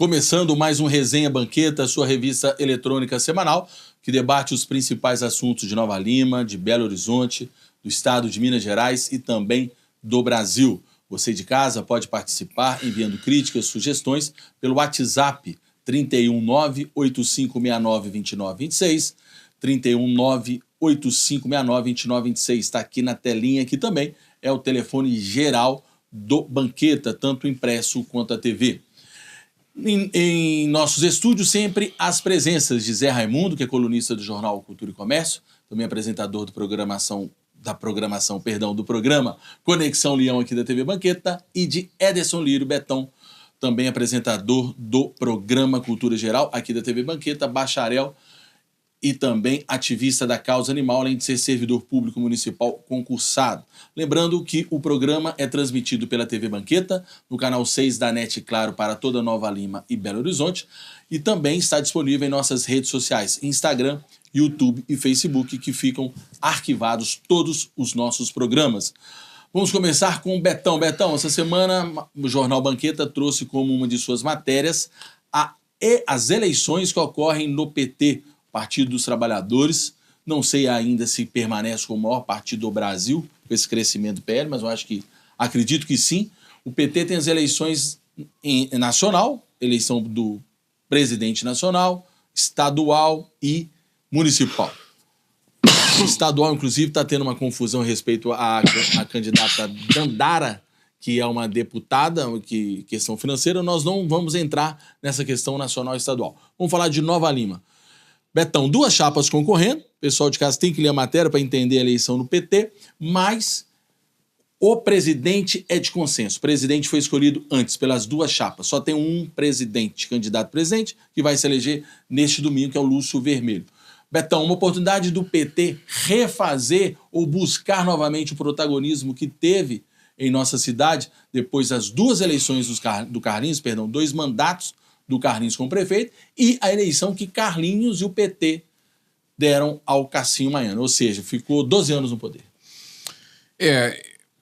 Começando mais um Resenha Banqueta, sua revista eletrônica semanal, que debate os principais assuntos de Nova Lima, de Belo Horizonte, do estado de Minas Gerais e também do Brasil. Você de casa pode participar enviando críticas, sugestões pelo WhatsApp 319-8569-2926, 319-8569-2926. Está aqui na telinha, aqui também é o telefone geral do Banqueta, tanto impresso quanto a TV. Em nossos estúdios, sempre as presenças de Zé Raimundo, que é colunista do jornal Cultura e Comércio, também apresentador do programa Conexão Leão aqui da TV Banqueta, e de Ederson Lírio Betão, também apresentador do programa Cultura Geral aqui da TV Banqueta, bacharel e também ativista da causa animal, além de ser servidor público municipal concursado. Lembrando que o programa é transmitido pela TV Banqueta, no canal 6 da NET Claro para toda Nova Lima e Belo Horizonte, e também está disponível em nossas redes sociais, Instagram, YouTube e Facebook, que ficam arquivados todos os nossos programas. Vamos começar com o Betão. Betão, essa semana o Jornal Banqueta trouxe como uma de suas matérias as eleições que ocorrem no PT, Partido dos Trabalhadores. Não sei ainda se permanece como o maior partido do Brasil, com esse crescimento do PL, mas eu acredito que sim. O PT tem as eleições nacional, eleição do presidente nacional, estadual e municipal. O estadual, inclusive, está tendo uma confusão a respeito à candidata Dandara, que é uma deputada, questão financeira. Nós não vamos entrar nessa questão nacional e estadual. Vamos falar de Nova Lima. Betão, duas chapas concorrendo, o pessoal de casa tem que ler a matéria para entender a eleição no PT, mas o presidente é de consenso. O presidente foi escolhido antes pelas duas chapas. Só tem um presidente, candidato presidente, que vai se eleger neste domingo, que é o Lúcio Vermelho. Betão, uma oportunidade do PT refazer ou buscar novamente o protagonismo que teve em nossa cidade depois das duas eleições do Carlinhos, dois mandatos do Carlinhos como prefeito, e a eleição que Carlinhos e o PT deram ao Cassinho Maiano, ou seja, ficou 12 anos no poder.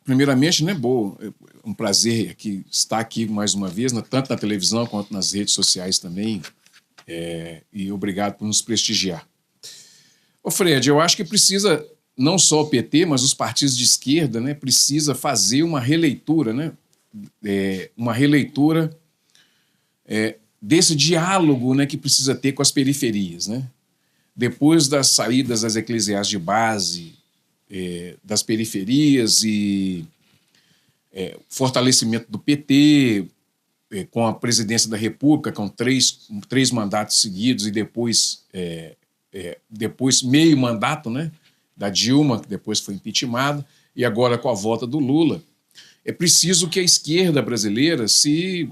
Primeiramente, né, boa, é um prazer estar aqui mais uma vez, tanto na televisão quanto nas redes sociais também, e obrigado por nos prestigiar. Ô Fred, eu acho que precisa, não só o PT, mas os partidos de esquerda, né, precisa fazer uma releitura, né, desse diálogo, né, que precisa ter com as periferias, né? Depois das saídas das eclesiais de base, das periferias e fortalecimento do PT, com a presidência da República, com três mandatos seguidos e depois meio mandato, né, da Dilma, que depois foi impeachmentada, e agora com a volta do Lula. É preciso que a esquerda brasileira se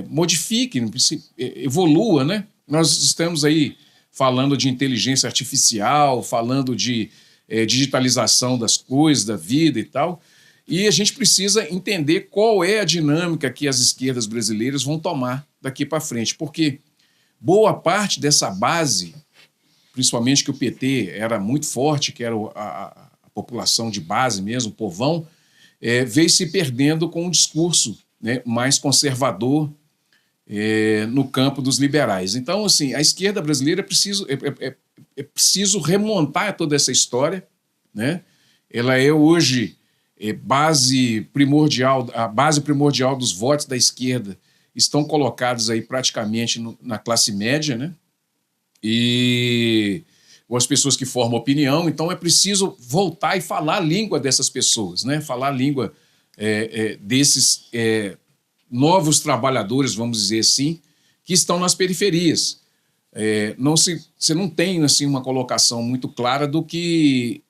modifique, se evolua, né? Nós estamos aí falando de inteligência artificial, falando de digitalização das coisas, da vida e tal, e a gente precisa entender qual é a dinâmica que as esquerdas brasileiras vão tomar daqui para frente, porque boa parte dessa base, principalmente que o PT era muito forte, que era a população de base mesmo, o povão, veio se perdendo com um discurso, né, mais conservador no campo dos liberais. Então, assim, a esquerda brasileira é preciso remontar toda essa história, né? Ela é hoje a base primordial dos votos da esquerda estão colocados aí praticamente na classe média, né? E com as pessoas que formam opinião, então é preciso voltar e falar a língua dessas pessoas, né? Falar a língua desses novos trabalhadores, vamos dizer assim, que estão nas periferias. Você não tem assim, uma colocação muito clara do que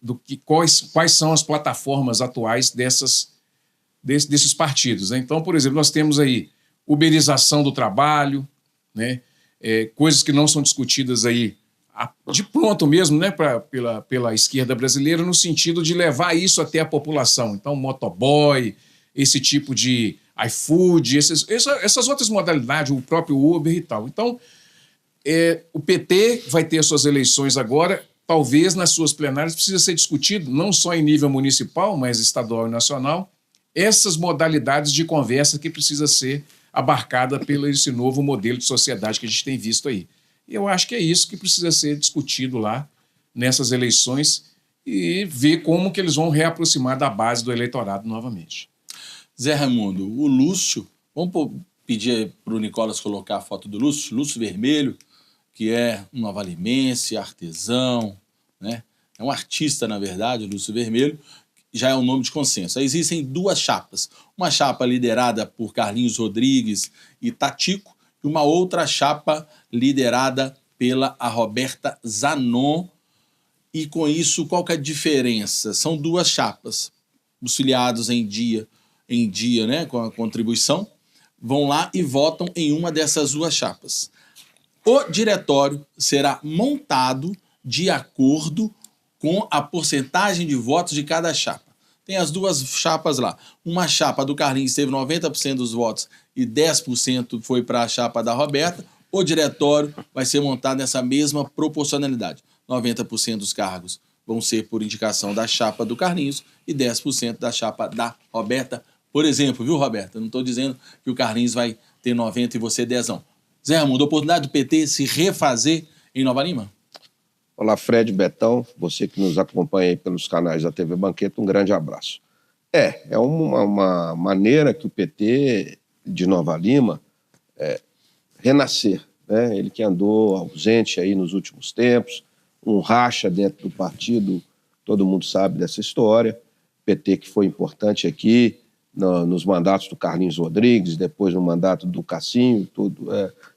quais são as plataformas atuais desses partidos, né? Então, por exemplo, nós temos aí uberização do trabalho, né? Coisas que não são discutidas aí de pronto mesmo, né, pela esquerda brasileira, no sentido de levar isso até a população. Então, motoboy, esse tipo de iFood, essas outras modalidades, o próprio Uber e tal. Então, o PT vai ter suas eleições agora, talvez nas suas plenárias precisa ser discutido, não só em nível municipal, mas estadual e nacional, essas modalidades de conversa que precisa ser abarcada pelo esse novo modelo de sociedade que a gente tem visto aí. E eu acho que é isso que precisa ser discutido lá nessas eleições e ver como que eles vão reaproximar da base do eleitorado novamente. Zé Raimundo, o Lúcio, vamos pedir para o Nicolas colocar a foto do Lúcio, Lúcio Vermelho, que é um novalimense, artesão, né? É um artista, na verdade, Lúcio Vermelho, já é um nome de consenso. Aí existem duas chapas, uma chapa liderada por Carlinhos Rodrigues e Tatico, e uma outra chapa liderada pela a Roberta Zanon. E com isso, qual que é a diferença? São duas chapas. Os filiados em dia, né, com a contribuição, vão lá e votam em uma dessas duas chapas. O diretório será montado de acordo com a porcentagem de votos de cada chapa. Tem as duas chapas lá. Uma chapa do Carlinhos teve 90% dos votos e 10% foi para a chapa da Roberta. O diretório vai ser montado nessa mesma proporcionalidade. 90% dos cargos vão ser por indicação da chapa do Carlinhos e 10% da chapa da Roberta. Por exemplo, viu, Roberta? Não estou dizendo que o Carlinhos vai ter 90% e você 10%, não. Zé Raimundo, a oportunidade do PT se refazer em Nova Lima? Olá, Fred, Betão, você que nos acompanha aí pelos canais da TV Banqueta, um grande abraço. É uma maneira que o PT de Nova Lima renascer, né? Ele que andou ausente aí nos últimos tempos, um racha dentro do partido, todo mundo sabe dessa história, PT que foi importante aqui nos mandatos do Carlinhos Rodrigues, depois no mandato do Cassinho,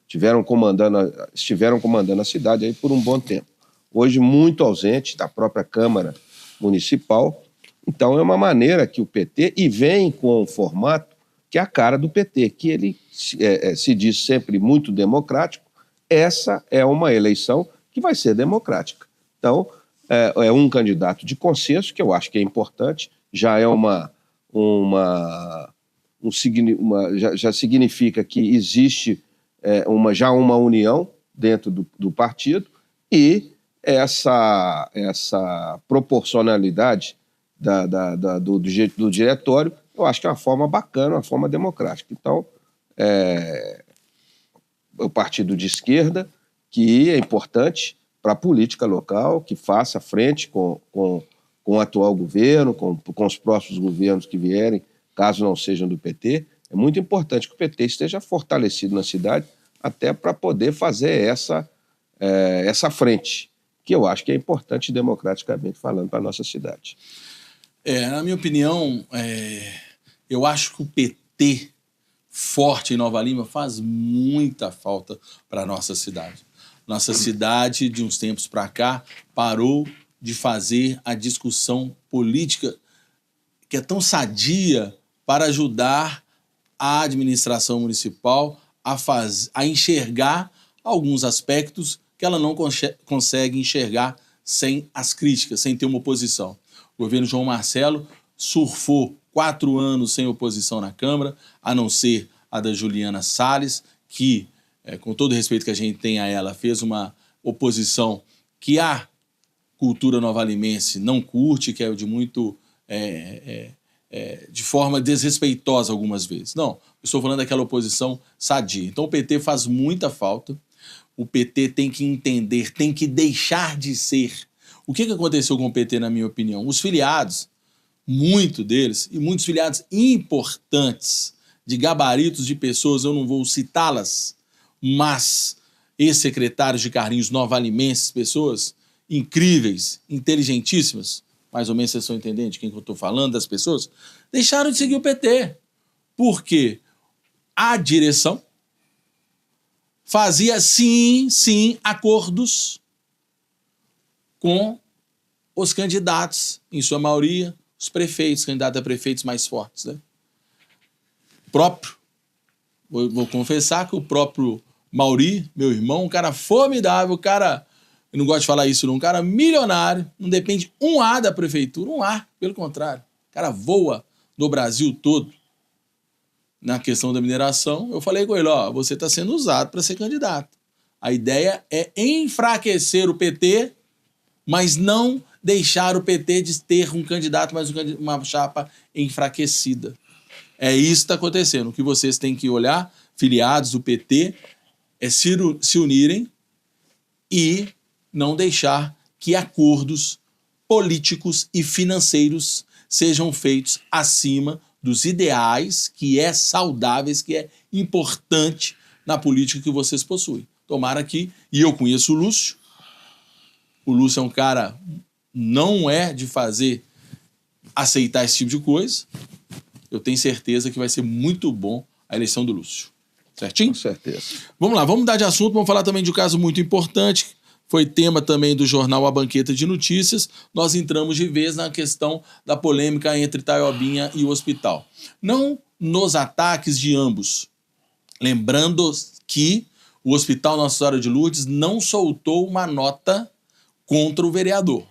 estiveram comandando a cidade aí por um bom tempo. Hoje muito ausente da própria Câmara Municipal. Então é uma maneira que o PT, e vem com um formato que é a cara do PT, que ele se diz sempre muito democrático. Essa é uma eleição que vai ser democrática. Então é um candidato de consenso, que eu acho que é importante, já é já significa que existe já uma união dentro do partido, e essa proporcionalidade do diretório, eu acho que é uma forma bacana, uma forma democrática. Então, o partido de esquerda, que é importante para a política local, que faça frente com o atual governo, com os próximos governos que vierem, caso não sejam do PT. É muito importante que o PT esteja fortalecido na cidade, até para poder fazer essa frente, que eu acho que é importante democraticamente falando para a nossa cidade. Na minha opinião, eu acho que o PT forte em Nova Lima faz muita falta para a nossa cidade. Nossa cidade, de uns tempos para cá, parou de fazer a discussão política que é tão sadia para ajudar a administração municipal a enxergar alguns aspectos que ela não consegue enxergar sem as críticas, sem ter uma oposição. O governo João Marcelo surfou 4 anos sem oposição na Câmara, a não ser a da Juliana Salles, que, com todo o respeito que a gente tem a ela, fez uma oposição que a cultura novalimense não curte, que é de muito... de forma desrespeitosa algumas vezes. Não, eu estou falando daquela oposição sadia. Então o PT faz muita falta, o PT tem que entender, tem que deixar de ser. O que aconteceu com o PT, na minha opinião? Os filiados, muito deles, e muitos filiados importantes, de gabaritos de pessoas, eu não vou citá-las, mas ex-secretários de Carlinhos novalimenses, pessoas incríveis, inteligentíssimas, mais ou menos vocês estão entendendo de quem que eu estou falando, das pessoas, deixaram de seguir o PT. Porque a direção fazia, sim, acordos com os candidatos, em sua maioria, os prefeitos, candidatos a prefeitos mais fortes, né? Vou confessar que o próprio Mauri, meu irmão, um cara formidável, eu não gosto de falar isso, um cara milionário, não depende um A da prefeitura, um A, pelo contrário. O cara voa do Brasil todo. Na questão da mineração, eu falei com ele, você está sendo usado para ser candidato. A ideia é enfraquecer o PT, mas não deixar o PT de ter um candidato, mas uma chapa enfraquecida. É isso que está acontecendo. O que vocês têm que olhar filiados do PT se unirem e não deixar que acordos políticos e financeiros sejam feitos acima dos ideais que é saudáveis, que é importante na política que vocês possuem. Tomara que, e eu conheço o Lúcio é um cara, não é de aceitar esse tipo de coisa. Eu tenho certeza que vai ser muito bom a eleição do Lúcio. Certinho? Com certeza. Vamos lá, vamos mudar de assunto, vamos falar também de um caso muito importante, foi tema também do jornal A Banqueta de Notícias. Nós entramos de vez na questão da polêmica entre Itaiobinha e o hospital. Não nos ataques de ambos. Lembrando que o Hospital Nossa Senhora de Lourdes não soltou uma nota contra o vereador.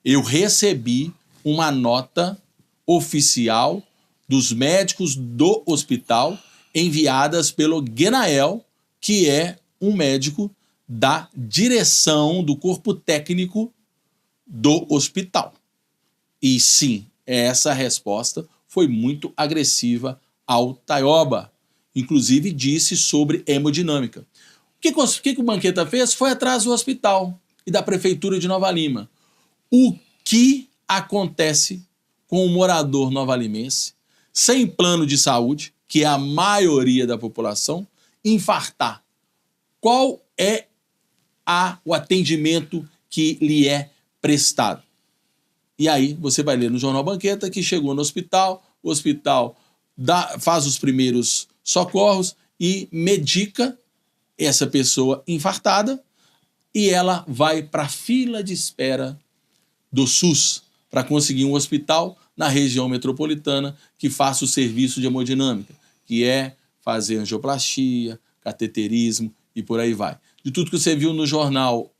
Eu recebi uma nota oficial dos médicos do hospital enviadas pelo Genael, que é um médico da direção do corpo técnico do hospital. E sim, essa resposta foi muito agressiva ao Taioba. Inclusive disse sobre hemodinâmica. O que o Banqueta fez? Foi atrás do hospital e da Prefeitura de Nova Lima. O que acontece com o morador novalimense sem plano de saúde, que é a maioria da população, infartar? Qual é o atendimento que lhe é prestado? E aí você vai ler no Jornal Banqueta que chegou no hospital, o hospital faz os primeiros socorros e medica essa pessoa infartada e ela vai para a fila de espera do SUS para conseguir um hospital na região metropolitana que faça o serviço de hemodinâmica, que é fazer angioplastia, cateterismo e por aí vai. De tudo que você viu no jornal,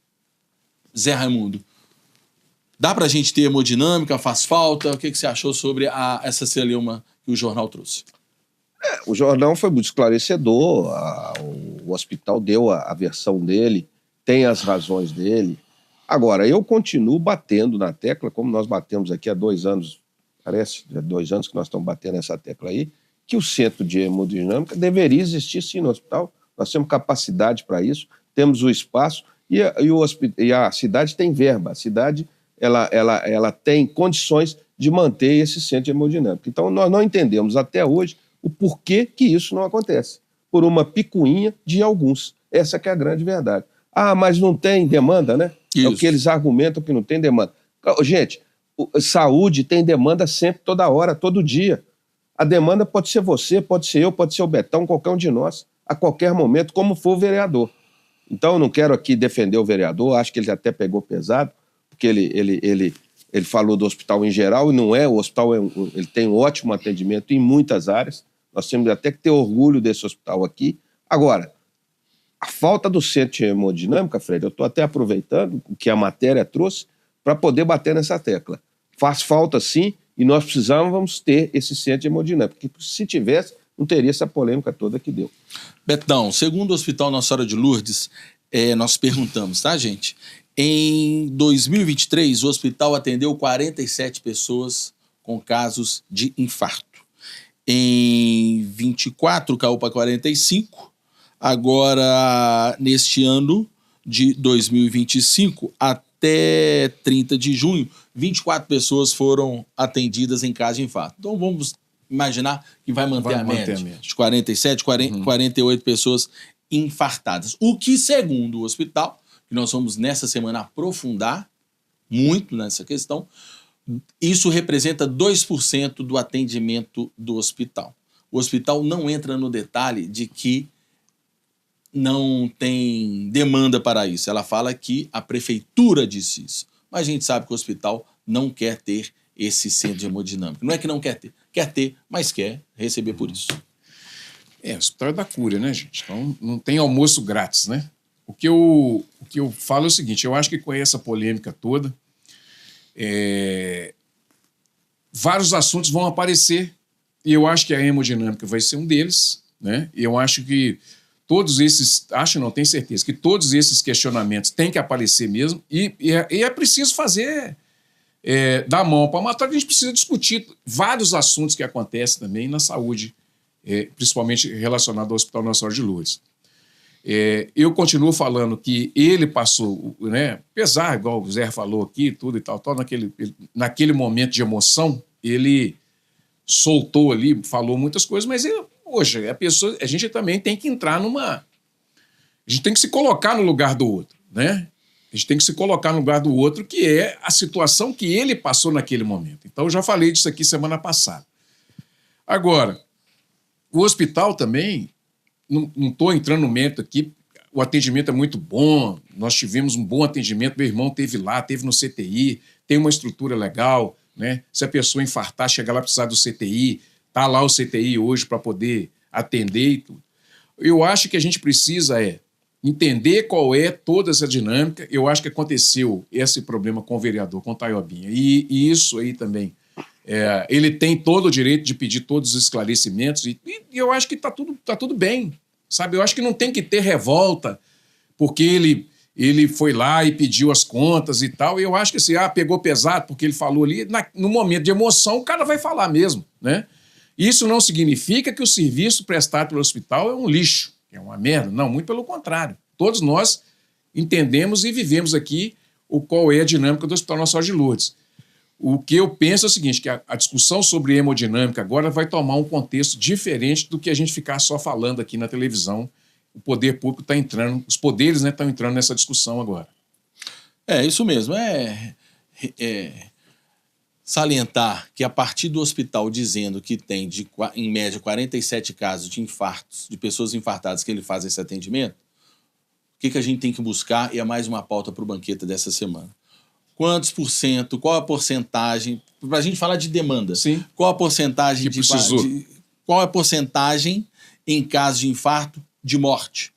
Zé Raimundo, dá para a gente ter hemodinâmica? Faz falta? O que você achou sobre essa celeuma que o jornal trouxe? O jornal foi muito esclarecedor, o hospital deu a versão dele, tem as razões dele. Agora, eu continuo batendo na tecla, como nós batemos aqui há 2 anos, parece, há 2 anos que nós estamos batendo nessa tecla aí, que o centro de hemodinâmica deveria existir sim no hospital. Nós temos capacidade para isso, temos o espaço e a cidade tem verba. A cidade ela tem condições de manter esse centro de hemodinâmica. Então, nós não entendemos até hoje o porquê que isso não acontece. Por uma picuinha de alguns. Essa que é a grande verdade. Ah, mas não tem demanda, né? Isso. É o que eles argumentam que não tem demanda. Gente, saúde tem demanda sempre, toda hora, todo dia. A demanda pode ser você, pode ser eu, pode ser o Betão, qualquer um de nós, a qualquer momento, como for o vereador. Então, eu não quero aqui defender o vereador, acho que ele até pegou pesado, porque ele falou do hospital em geral, e não é, o hospital ele tem um ótimo atendimento em muitas áreas, nós temos até que ter orgulho desse hospital aqui. Agora, a falta do centro de hemodinâmica, Fred, eu estou até aproveitando o que a matéria trouxe para poder bater nessa tecla. Faz falta sim, e nós precisávamos ter esse centro de hemodinâmica, porque se tivesse, não teria essa polêmica toda que deu. Betão, segundo o Hospital Nossa Senhora de Lourdes, nós perguntamos, tá, gente? Em 2023, o hospital atendeu 47 pessoas com casos de infarto. Em 24, caiu para 45. Agora, neste ano de 2025, até 30 de junho, 24 pessoas foram atendidas em caso de infarto. Então, vamos imaginar que vai manter a média de 47, 48 pessoas infartadas. O que, segundo o hospital, que nós vamos nessa semana aprofundar muito nessa questão, isso representa 2% do atendimento do hospital. O hospital não entra no detalhe de que não tem demanda para isso. Ela fala que a prefeitura disse isso. Mas a gente sabe que o hospital não quer ter esse centro de hemodinâmica. Não é que não quer ter, mas quer receber por isso. O hospital é da cura, né, gente? Então não tem almoço grátis, né? O que eu falo é o seguinte, eu acho que com essa polêmica toda, vários assuntos vão aparecer e eu acho que a hemodinâmica vai ser um deles, né? E eu acho que todos esses, tenho certeza, que todos esses questionamentos têm que aparecer mesmo e é preciso fazer, dar a mão para matar, que a gente precisa discutir vários assuntos que acontecem também na saúde principalmente relacionado ao Hospital Nossa Senhora de Lourdes. Eu continuo falando que ele passou, né, apesar, igual o Zé falou aqui, tudo e tal, naquele momento de emoção, ele soltou ali, falou muitas coisas, mas hoje a gente também tem que entrar a gente tem que se colocar no lugar do outro, né? A gente tem que se colocar no lugar do outro, que é a situação que ele passou naquele momento. Então, eu já falei disso aqui semana passada. Agora, o hospital também, não estou entrando no mérito aqui, o atendimento é muito bom, nós tivemos um bom atendimento, meu irmão esteve lá, esteve no CTI, tem uma estrutura legal, né? Se a pessoa infartar, chegar lá precisar do CTI, está lá o CTI hoje para poder atender e tudo. Eu acho que a gente precisa entender qual é toda essa dinâmica. Eu acho que aconteceu esse problema com o vereador, com o Taiobinha, e isso aí também. Ele tem todo o direito de pedir todos os esclarecimentos e eu acho que está tudo bem, sabe? Eu acho que não tem que ter revolta porque ele foi lá e pediu as contas e tal. E eu acho que assim, pegou pesado porque ele falou ali. No momento de emoção, o cara vai falar mesmo, né? Isso não significa que o serviço prestado pelo hospital é um lixo, é uma merda. Não, muito pelo contrário. Todos nós entendemos e vivemos aqui qual é a dinâmica do Hospital Nossa Senhora de Lourdes. O que eu penso é o seguinte, que a discussão sobre hemodinâmica agora vai tomar um contexto diferente do que a gente ficar só falando aqui na televisão. O poder público está entrando, os poderes estão entrando nessa discussão agora. Isso mesmo. Salientar que a partir do hospital dizendo que tem, em média, 47 casos de infartos, de pessoas infartadas que ele faz esse atendimento, o que a gente tem que buscar, e é mais uma pauta para o Banqueta dessa semana. Quantos por cento, qual a porcentagem, para a gente falar de demanda, sim, qual a porcentagem qual a porcentagem em caso de infarto de morte?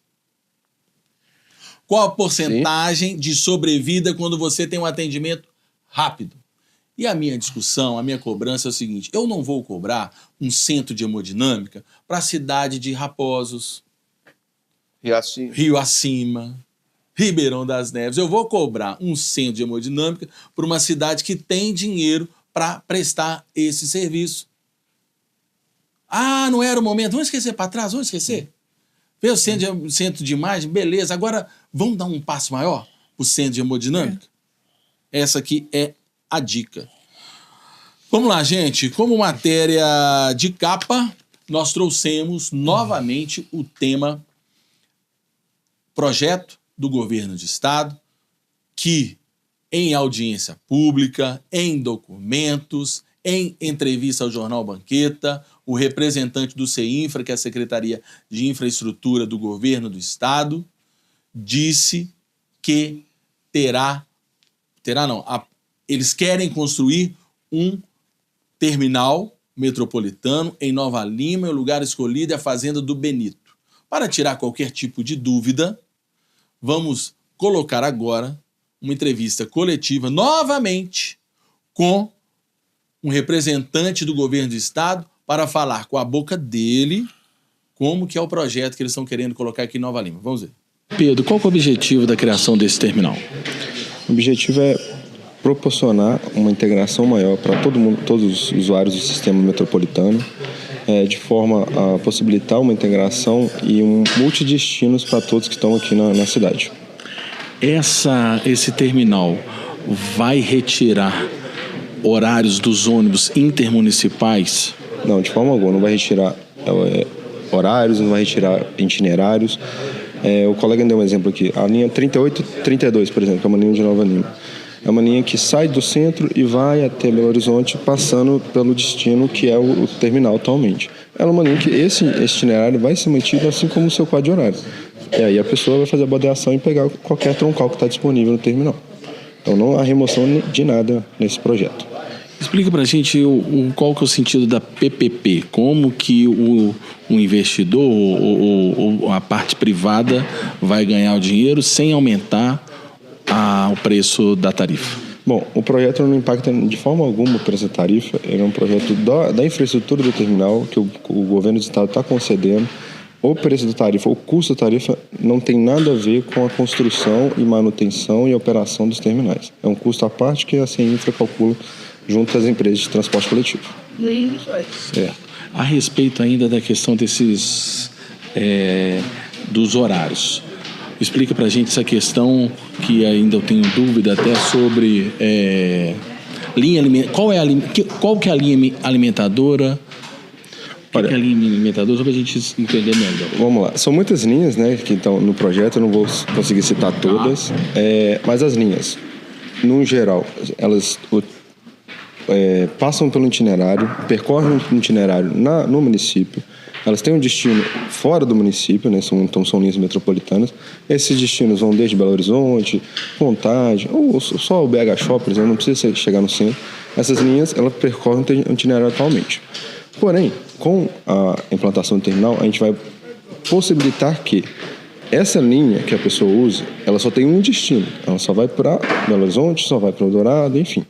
Qual a porcentagem de sobrevida quando você tem um atendimento rápido? E a minha discussão, a minha cobrança é o seguinte, eu não vou cobrar um centro de hemodinâmica para a cidade de Raposos, Rio Acima, Ribeirão das Neves. Eu vou cobrar um centro de hemodinâmica para uma cidade que tem dinheiro para prestar esse serviço. Não era o momento. Vamos esquecer para trás, vamos esquecer. Vê o centro de imagem, beleza. Agora, vamos dar um passo maior para o centro de hemodinâmica? Essa aqui é a dica. Vamos lá, gente. Como matéria de capa, nós trouxemos novamente o tema projeto do governo de estado que, em audiência pública, em documentos, em entrevista ao jornal Banqueta, o representante do CEINFRA, que é a Secretaria de Infraestrutura do governo do estado, disse que eles querem construir um terminal metropolitano em Nova Lima, e o lugar escolhido é a Fazenda do Benito. Para tirar qualquer tipo de dúvida, vamos colocar agora uma entrevista coletiva, novamente, com um representante do governo do estado para falar com a boca dele como que é o projeto que eles estão querendo colocar aqui em Nova Lima. Vamos ver. Pedro, qual é o objetivo da criação desse terminal? O objetivo é proporcionar uma integração maior para todo mundo, todos os usuários do sistema metropolitano, de forma a possibilitar uma integração e multidestinos para todos que estão aqui na cidade. Esse terminal vai retirar horários dos ônibus intermunicipais? Não, de forma alguma, não vai retirar horários, não vai retirar itinerários. O colega deu um exemplo aqui, a linha 38 e 32, por exemplo, que é uma linha de Nova Lima. É uma linha que sai do centro e vai até Belo Horizonte, passando pelo destino que é o terminal atualmente. É uma linha que esse itinerário vai ser mantido, assim como o seu quadro de horário. E aí a pessoa vai fazer a bodeação e pegar qualquer troncal que está disponível no terminal. Então não há remoção de nada nesse projeto. Explica pra gente qual que é o sentido da PPP, como que o investidor ou a parte privada vai ganhar o dinheiro sem aumentar o preço da tarifa. Bom, o projeto não impacta de forma alguma o preço da tarifa, ele é um projeto da infraestrutura do terminal que o governo do estado está concedendo. O preço da tarifa, o custo da tarifa não tem nada a ver com a construção e manutenção e operação dos terminais. É um custo à parte que a CEINFRA calcula junto às empresas de transporte coletivo. A respeito ainda da questão desses dos horários. Explica pra gente essa questão que ainda eu tenho dúvida até sobre linha alimentar. Qual que é a linha alimentadora? O que é a linha alimentadora, só pra gente entender melhor. Vamos lá. São muitas linhas, né, que estão no projeto, eu não vou conseguir citar todas, mas as linhas, no geral, elas passam pelo itinerário, percorrem o itinerário no município, elas têm um destino fora do município, né, então são linhas metropolitanas. Esses destinos vão desde Belo Horizonte, Contagem, ou só o BH Shopping, por exemplo, não precisa chegar no centro. Essas linhas, elas percorrem o itinerário atualmente. Porém, com a implantação do terminal, a gente vai possibilitar que essa linha que a pessoa usa, ela só tem um destino. Ela só vai para Belo Horizonte, só vai para Eldorado, enfim.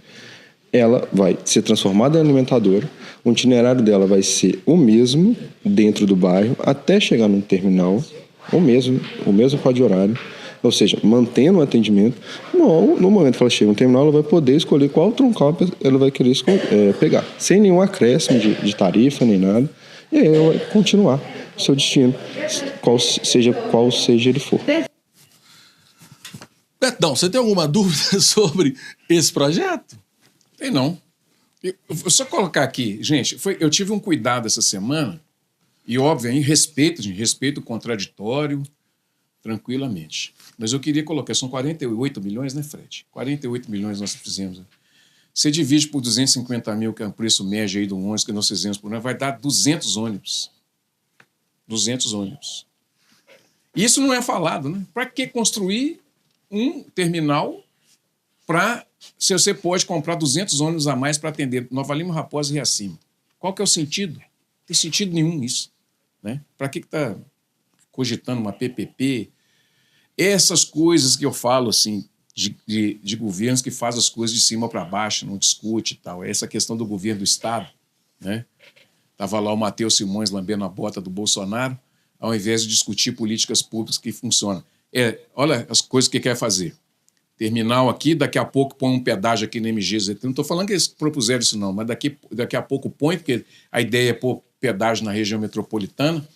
Ela vai ser transformada em alimentadora. O itinerário dela vai ser o mesmo dentro do bairro até chegar no terminal, o mesmo código horário, ou seja, mantendo o atendimento. No momento que ela chega no terminal, ela vai poder escolher qual troncal ela vai querer pegar, sem nenhum acréscimo de tarifa nem nada, e aí ela vai continuar o seu destino, qual seja ele for. Betão, você tem alguma dúvida sobre esse projeto? Tem não. Eu só colocar aqui, gente, eu tive um cuidado essa semana, e óbvio, em respeito contraditório, tranquilamente. Mas eu queria colocar, são 48 milhões, né, Fred? 48 milhões nós fizemos. Você divide por 250 mil, que é o preço médio aí do ônibus que nós fizemos por ano, vai dar 200 ônibus. 200 ônibus. Isso não é falado, né? Para que construir um terminal se você pode comprar 200 ônibus a mais para atender Nova Lima, Raposa e Riacima? Qual que é o sentido? Não tem sentido nenhum isso, né? Para que está cogitando uma PPP? Essas coisas que eu falo, assim, de governos que fazem as coisas de cima para baixo, não discute e tal. Essa questão do governo do Estado, né? Estava lá o Matheus Simões lambendo a bota do Bolsonaro, ao invés de discutir políticas públicas que funcionam. Olha as coisas que quer fazer. Terminal aqui, daqui a pouco põe um pedágio aqui no MG. Não estou falando que eles propuseram isso não, mas daqui a pouco põe, porque a ideia é pôr pedágio na região metropolitana.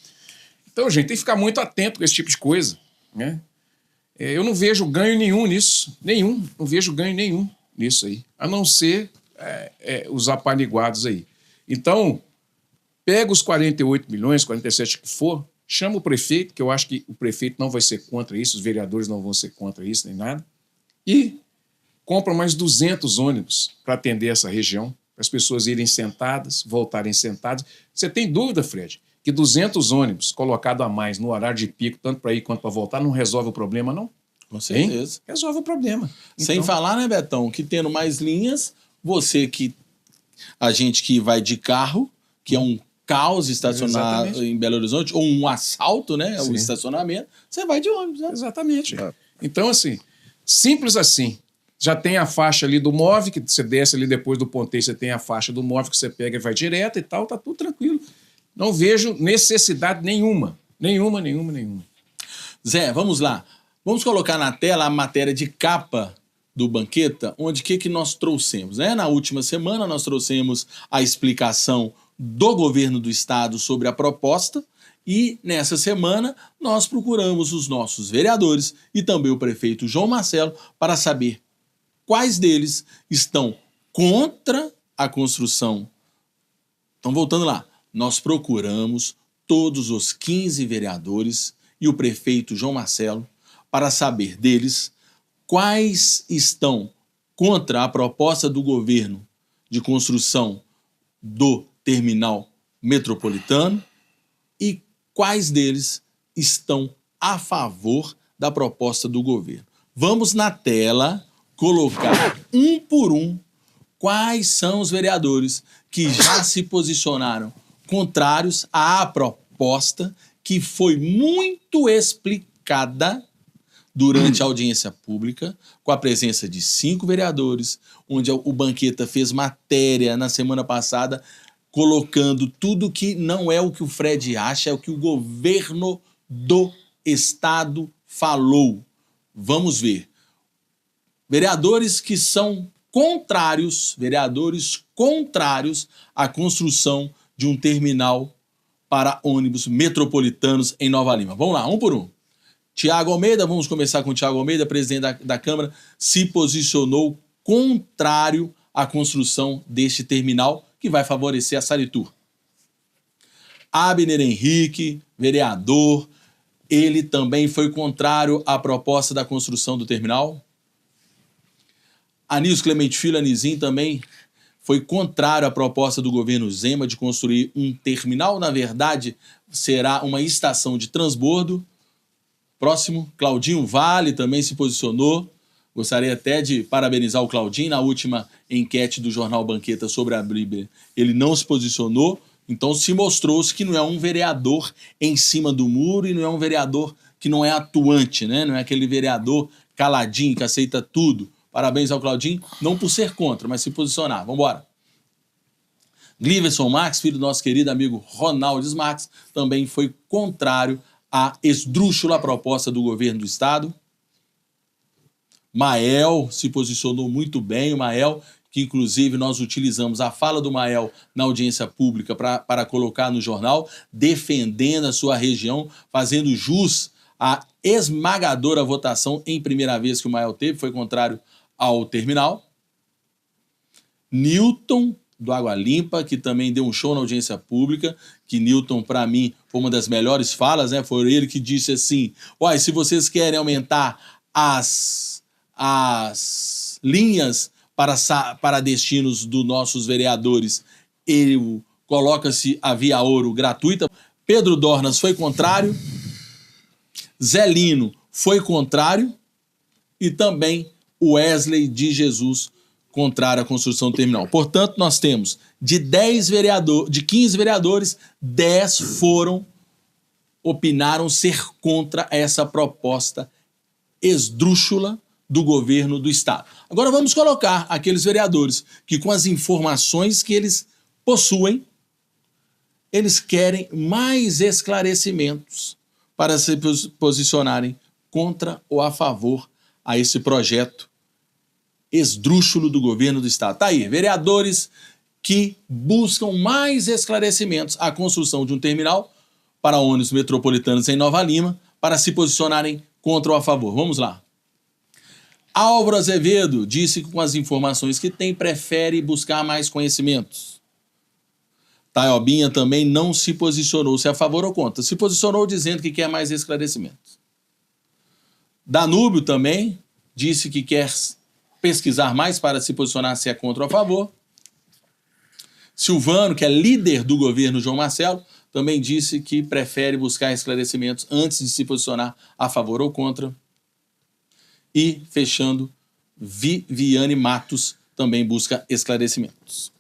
Então, gente, tem que ficar muito atento com esse tipo de coisa, né? Eu não vejo ganho nenhum nisso. Não vejo ganho nenhum nisso aí. A não ser os apaniguados aí. Então, pega os 48 milhões, 47 que for, chama o prefeito, que eu acho que o prefeito não vai ser contra isso, os vereadores não vão ser contra isso, nem nada, e compra mais 200 ônibus para atender essa região, para as pessoas irem sentadas, voltarem sentadas. Você tem dúvida, Fred, que 200 ônibus colocado a mais no horário de pico, tanto para ir quanto para voltar, não resolve o problema, não? Com certeza. Resolve o problema. Sem falar, né, Betão, que tendo mais linhas, a gente que vai de carro, que é um caos estacionar em Belo Horizonte, ou um assalto, né, o estacionamento, você vai de ônibus, né? Exatamente. Então, assim, simples assim. Já tem a faixa ali do MOV, que você desce ali depois do ponteiro, você tem a faixa do MOV que você pega e vai direto e tal, tá tudo tranquilo. Não vejo necessidade nenhuma. Nenhuma. Zé, vamos lá. Vamos colocar na tela a matéria de capa do Banqueta, onde que nós trouxemos, né? Na última semana nós trouxemos a explicação do governo do estado sobre a proposta e nessa semana nós procuramos os nossos vereadores e também o prefeito João Marcelo para saber quais deles estão contra a construção. Então, voltando lá, nós procuramos todos os 15 vereadores e o prefeito João Marcelo para saber deles quais estão contra a proposta do governo de construção do terminal metropolitano e quais deles estão a favor da proposta do governo. Vamos na tela colocar um por um quais são os vereadores que já se posicionaram contrários à proposta que foi muito explicada durante a audiência pública, com a presença de 5 vereadores, onde o Banqueta fez matéria na semana passada, colocando tudo que não é o que o Fred acha, é o que o governo do estado falou. Vamos ver. Vereadores que são vereadores contrários à construção de um terminal para ônibus metropolitanos em Nova Lima. Vamos lá, um por um. Tiago Almeida, vamos começar com o Tiago Almeida, presidente da Câmara, se posicionou contrário à construção deste terminal que vai favorecer a Saritur. Abner Henrique, vereador, ele também foi contrário à proposta da construção do terminal. Anísio Clemente Filho, Anisim, também foi contrário à proposta do governo Zema de construir um terminal. Na verdade, será uma estação de transbordo. Próximo, Claudinho Vale também se posicionou. Gostaria até de parabenizar o Claudinho. Na última enquete do jornal Banqueta sobre a Bíblia, ele não se posicionou. Então se mostrou-se que não é um vereador em cima do muro e não é um vereador que não é atuante, né? Não é aquele vereador caladinho que aceita tudo. Parabéns ao Claudinho, não por ser contra, mas se posicionar. Vamos embora. Gliverson Marques, filho do nosso querido amigo Ronaldes Marques, também foi contrário à esdrúxula proposta do governo do estado. Mael se posicionou muito bem, o Mael, que inclusive nós utilizamos a fala do Mael na audiência pública para colocar no jornal, defendendo a sua região, fazendo jus à esmagadora votação em primeira vez que o Mael teve, foi contrário ao terminal. Newton, do Água Limpa, que também deu um show na audiência pública, que Newton, para mim, foi uma das melhores falas, né? Foi ele que disse assim, olha, se vocês querem aumentar as linhas para destinos dos nossos vereadores, ele coloca-se a Via Ouro gratuita. Pedro Dornas foi contrário, Zelino foi contrário e também Wesley de Jesus contrário à construção do terminal. Portanto, nós temos de 15 vereadores, 10 opinaram ser contra essa proposta esdrúxula do governo do estado. Agora vamos colocar aqueles vereadores que, com as informações que eles possuem, eles querem mais esclarecimentos para se posicionarem contra ou a favor a esse projeto esdrúxulo do governo do estado. Tá aí, vereadores que buscam mais esclarecimentos à construção de um terminal para ônibus metropolitanos em Nova Lima para se posicionarem contra ou a favor. Vamos lá. Álvaro Azevedo disse que, com as informações que tem, prefere buscar mais conhecimentos. Taiobinha também não se posicionou se a favor ou contra. Se posicionou dizendo que quer mais esclarecimentos. Danúbio também disse que quer pesquisar mais para se posicionar se é contra ou a favor. Silvano, que é líder do governo João Marcelo, também disse que prefere buscar esclarecimentos antes de se posicionar a favor ou contra. E, fechando, Viviane Matos também busca esclarecimentos.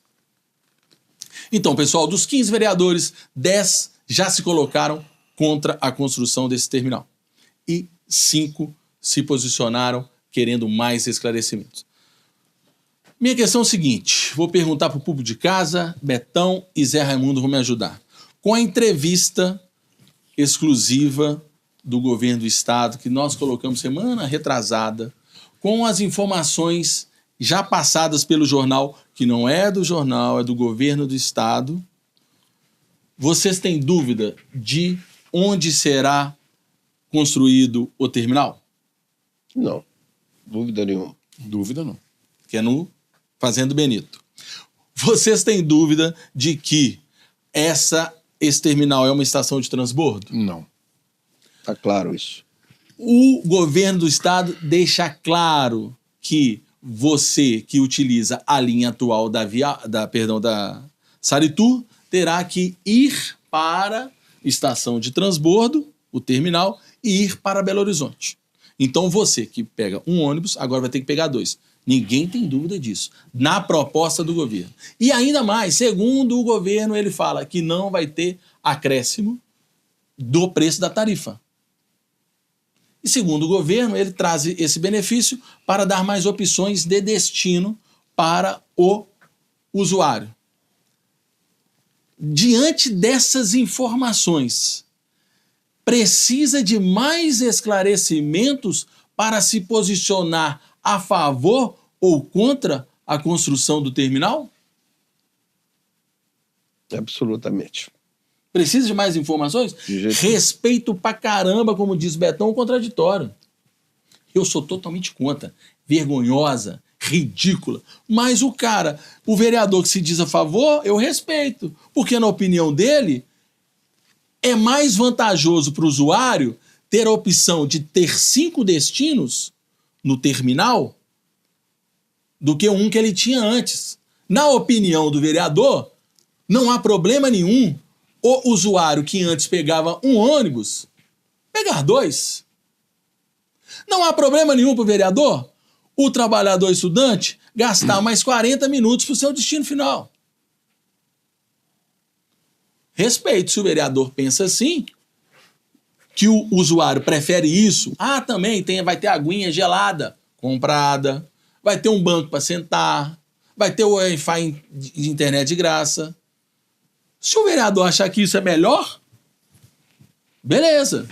Então, pessoal, dos 15 vereadores, 10 já se colocaram contra a construção desse terminal. E 5 se posicionaram querendo mais esclarecimentos. Minha questão é a seguinte, vou perguntar para o público de casa, Betão e Zé Raimundo vão me ajudar. Com a entrevista exclusiva do governo do estado, que nós colocamos semana retrasada, com as informações já passadas pelo jornal, que não é do jornal, é do governo do estado, vocês têm dúvida de onde será construído o terminal? Não, dúvida nenhuma. Dúvida não. Que é no Fazenda Benito. Vocês têm dúvida de que esse terminal é uma estação de transbordo? Não. Está claro isso. O governo do estado deixa claro que você que utiliza a linha atual da Saritur terá que ir para a estação de transbordo, o terminal, e ir para Belo Horizonte. Então você que pega um ônibus, agora vai ter que pegar 2. Ninguém tem dúvida disso, na proposta do governo. E ainda mais, segundo o governo, ele fala que não vai ter acréscimo do preço da tarifa. E segundo o governo, ele traz esse benefício para dar mais opções de destino para o usuário. Diante dessas informações, precisa de mais esclarecimentos para se posicionar a favor ou contra a construção do terminal? Absolutamente. Precisa de mais informações? De jeito Respeito pra caramba, como diz Betão, o contraditório. Eu sou totalmente contra. Vergonhosa, ridícula. Mas o vereador que se diz a favor, eu respeito. Porque, na opinião dele, é mais vantajoso para o usuário ter a opção de ter 5 destinos no terminal do que um que ele tinha antes. Na opinião do vereador, não há problema nenhum o usuário que antes pegava um ônibus pegar 2. Não há problema nenhum para o vereador o trabalhador estudante gastar mais 40 minutos para o seu destino final. Respeito se o vereador pensa assim, que o usuário prefere isso. Também vai ter aguinha gelada comprada, vai ter um banco para sentar, vai ter o Wi-Fi de internet de graça. Se o vereador achar que isso é melhor, beleza.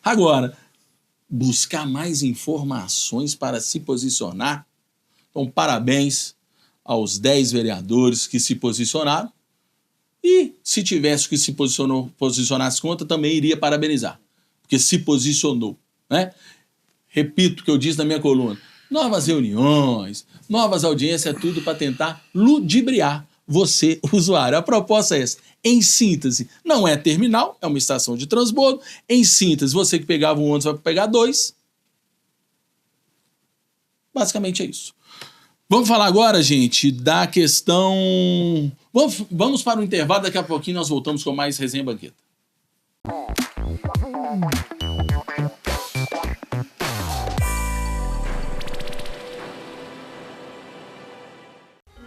Agora, buscar mais informações para se posicionar. Então, parabéns aos 10 vereadores que se posicionaram. E se tivesse que se posicionasse contra, também iria parabenizar. Porque se posicionou, né? Repito o que eu disse na minha coluna. Novas reuniões, novas audiências, é tudo para tentar ludibriar você, usuário. A proposta é essa. Em síntese, não é terminal, é uma estação de transbordo. Em síntese, você que pegava um ônibus vai pegar 2. Basicamente é isso. Vamos falar agora, gente, da questão... Vamos para o intervalo, daqui a pouquinho nós voltamos com mais Resenha Banqueta.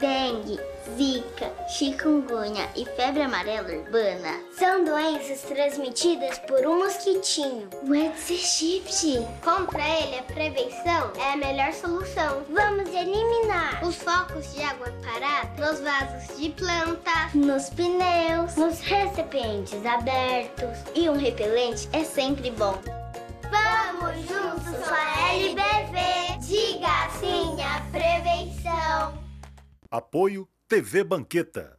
Dengue, zika, chikungunya e febre amarela urbana são doenças transmitidas por um mosquitinho, o Aedes aegypti. Contra ele, a prevenção é a melhor solução. Vamos eliminar os focos de água parada nos vasos de plantas, nos pneus, nos recipientes abertos. E um repelente é sempre bom. Vamos juntos com a LBV. Diga sim à prevenção. Apoio TV Banqueta.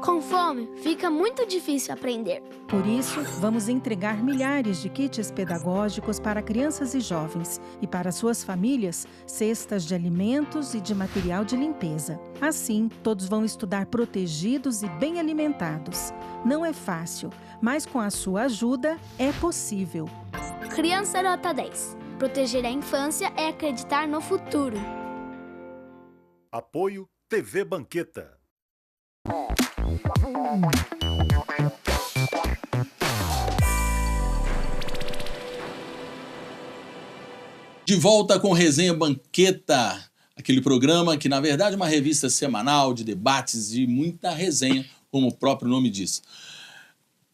Com fome, fica muito difícil aprender. Por isso, vamos entregar milhares de kits pedagógicos para crianças e jovens e para suas famílias, cestas de alimentos e de material de limpeza. Assim, todos vão estudar protegidos e bem alimentados. Não é fácil, mas com a sua ajuda é possível. Criança Nota 10. Proteger a infância é acreditar no futuro. Apoio TV Banqueta. De volta com Resenha Banqueta, aquele programa que, na verdade, é uma revista semanal de debates e muita resenha, como o próprio nome diz.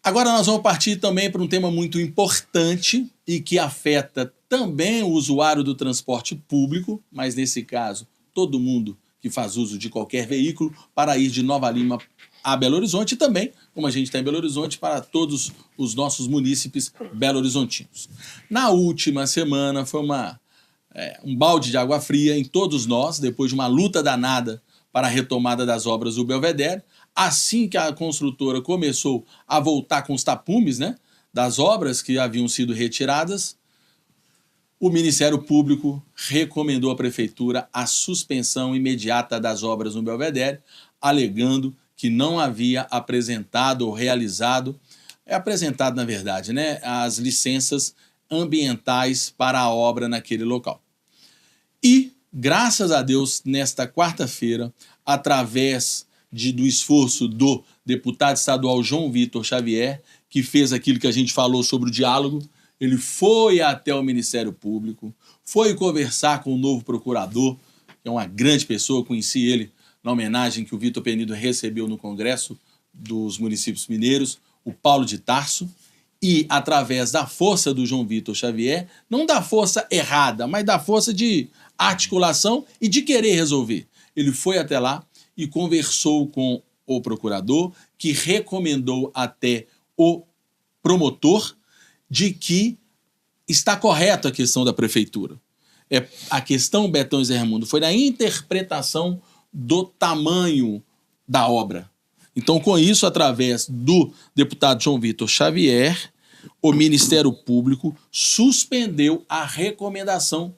Agora nós vamos partir também para um tema muito importante e que afeta também o usuário do transporte público, mas nesse caso, todo mundo que faz uso de qualquer veículo para ir de Nova Lima a Belo Horizonte e também, como a gente está em Belo Horizonte, para todos os nossos munícipes belo-horizontinos. Na última semana foi um balde de água fria em todos nós, depois de uma luta danada para a retomada das obras do Belvedere. Assim que a construtora começou a voltar com os tapumes, né, das obras que haviam sido retiradas, o Ministério Público recomendou à Prefeitura a suspensão imediata das obras no Belvedere, alegando que não havia apresentado ou realizado, apresentado na verdade, né, as licenças ambientais para a obra naquele local. E, graças a Deus, nesta quarta-feira, através do esforço do deputado estadual João Vitor Xavier, que fez aquilo que a gente falou sobre o diálogo, ele foi até o Ministério Público, foi conversar com o novo procurador, que é uma grande pessoa, conheci ele na homenagem que o Vitor Penido recebeu no Congresso dos Municípios Mineiros, o Paulo de Tarso, e através da força do João Vitor Xavier, não da força errada, mas da força de articulação e de querer resolver. Ele foi até lá e conversou com o procurador, que recomendou até o promotor de que está correta a questão da prefeitura. A questão, Betão e Zé Raimundo, foi na interpretação do tamanho da obra. Então, com isso, através do deputado João Vitor Xavier, o Ministério Público suspendeu a recomendação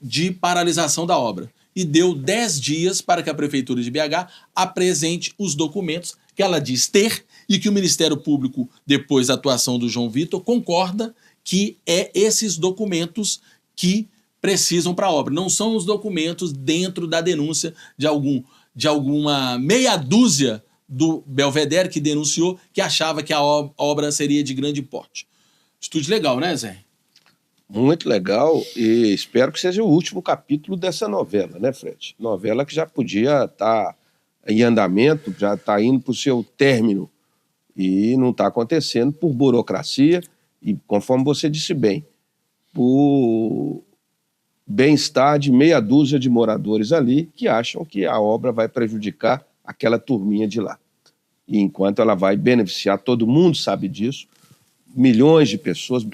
de paralisação da obra e deu 10 dias para que a Prefeitura de BH apresente os documentos que ela diz ter e que o Ministério Público, depois da atuação do João Vitor, concorda que é esses documentos que precisam para a obra. Não são os documentos dentro da denúncia de alguma meia dúzia do Belvedere que denunciou que achava que a obra seria de grande porte. Atitude legal, né, Zé? Muito legal, e espero que seja o último capítulo dessa novela, né, Fred? Novela que já podia estar em andamento, já está indo para o seu término, e não está acontecendo por burocracia e, conforme você disse bem, por bem-estar de meia dúzia de moradores ali que acham que a obra vai prejudicar aquela turminha de lá. E enquanto ela vai beneficiar, todo mundo sabe disso, milhares de pessoas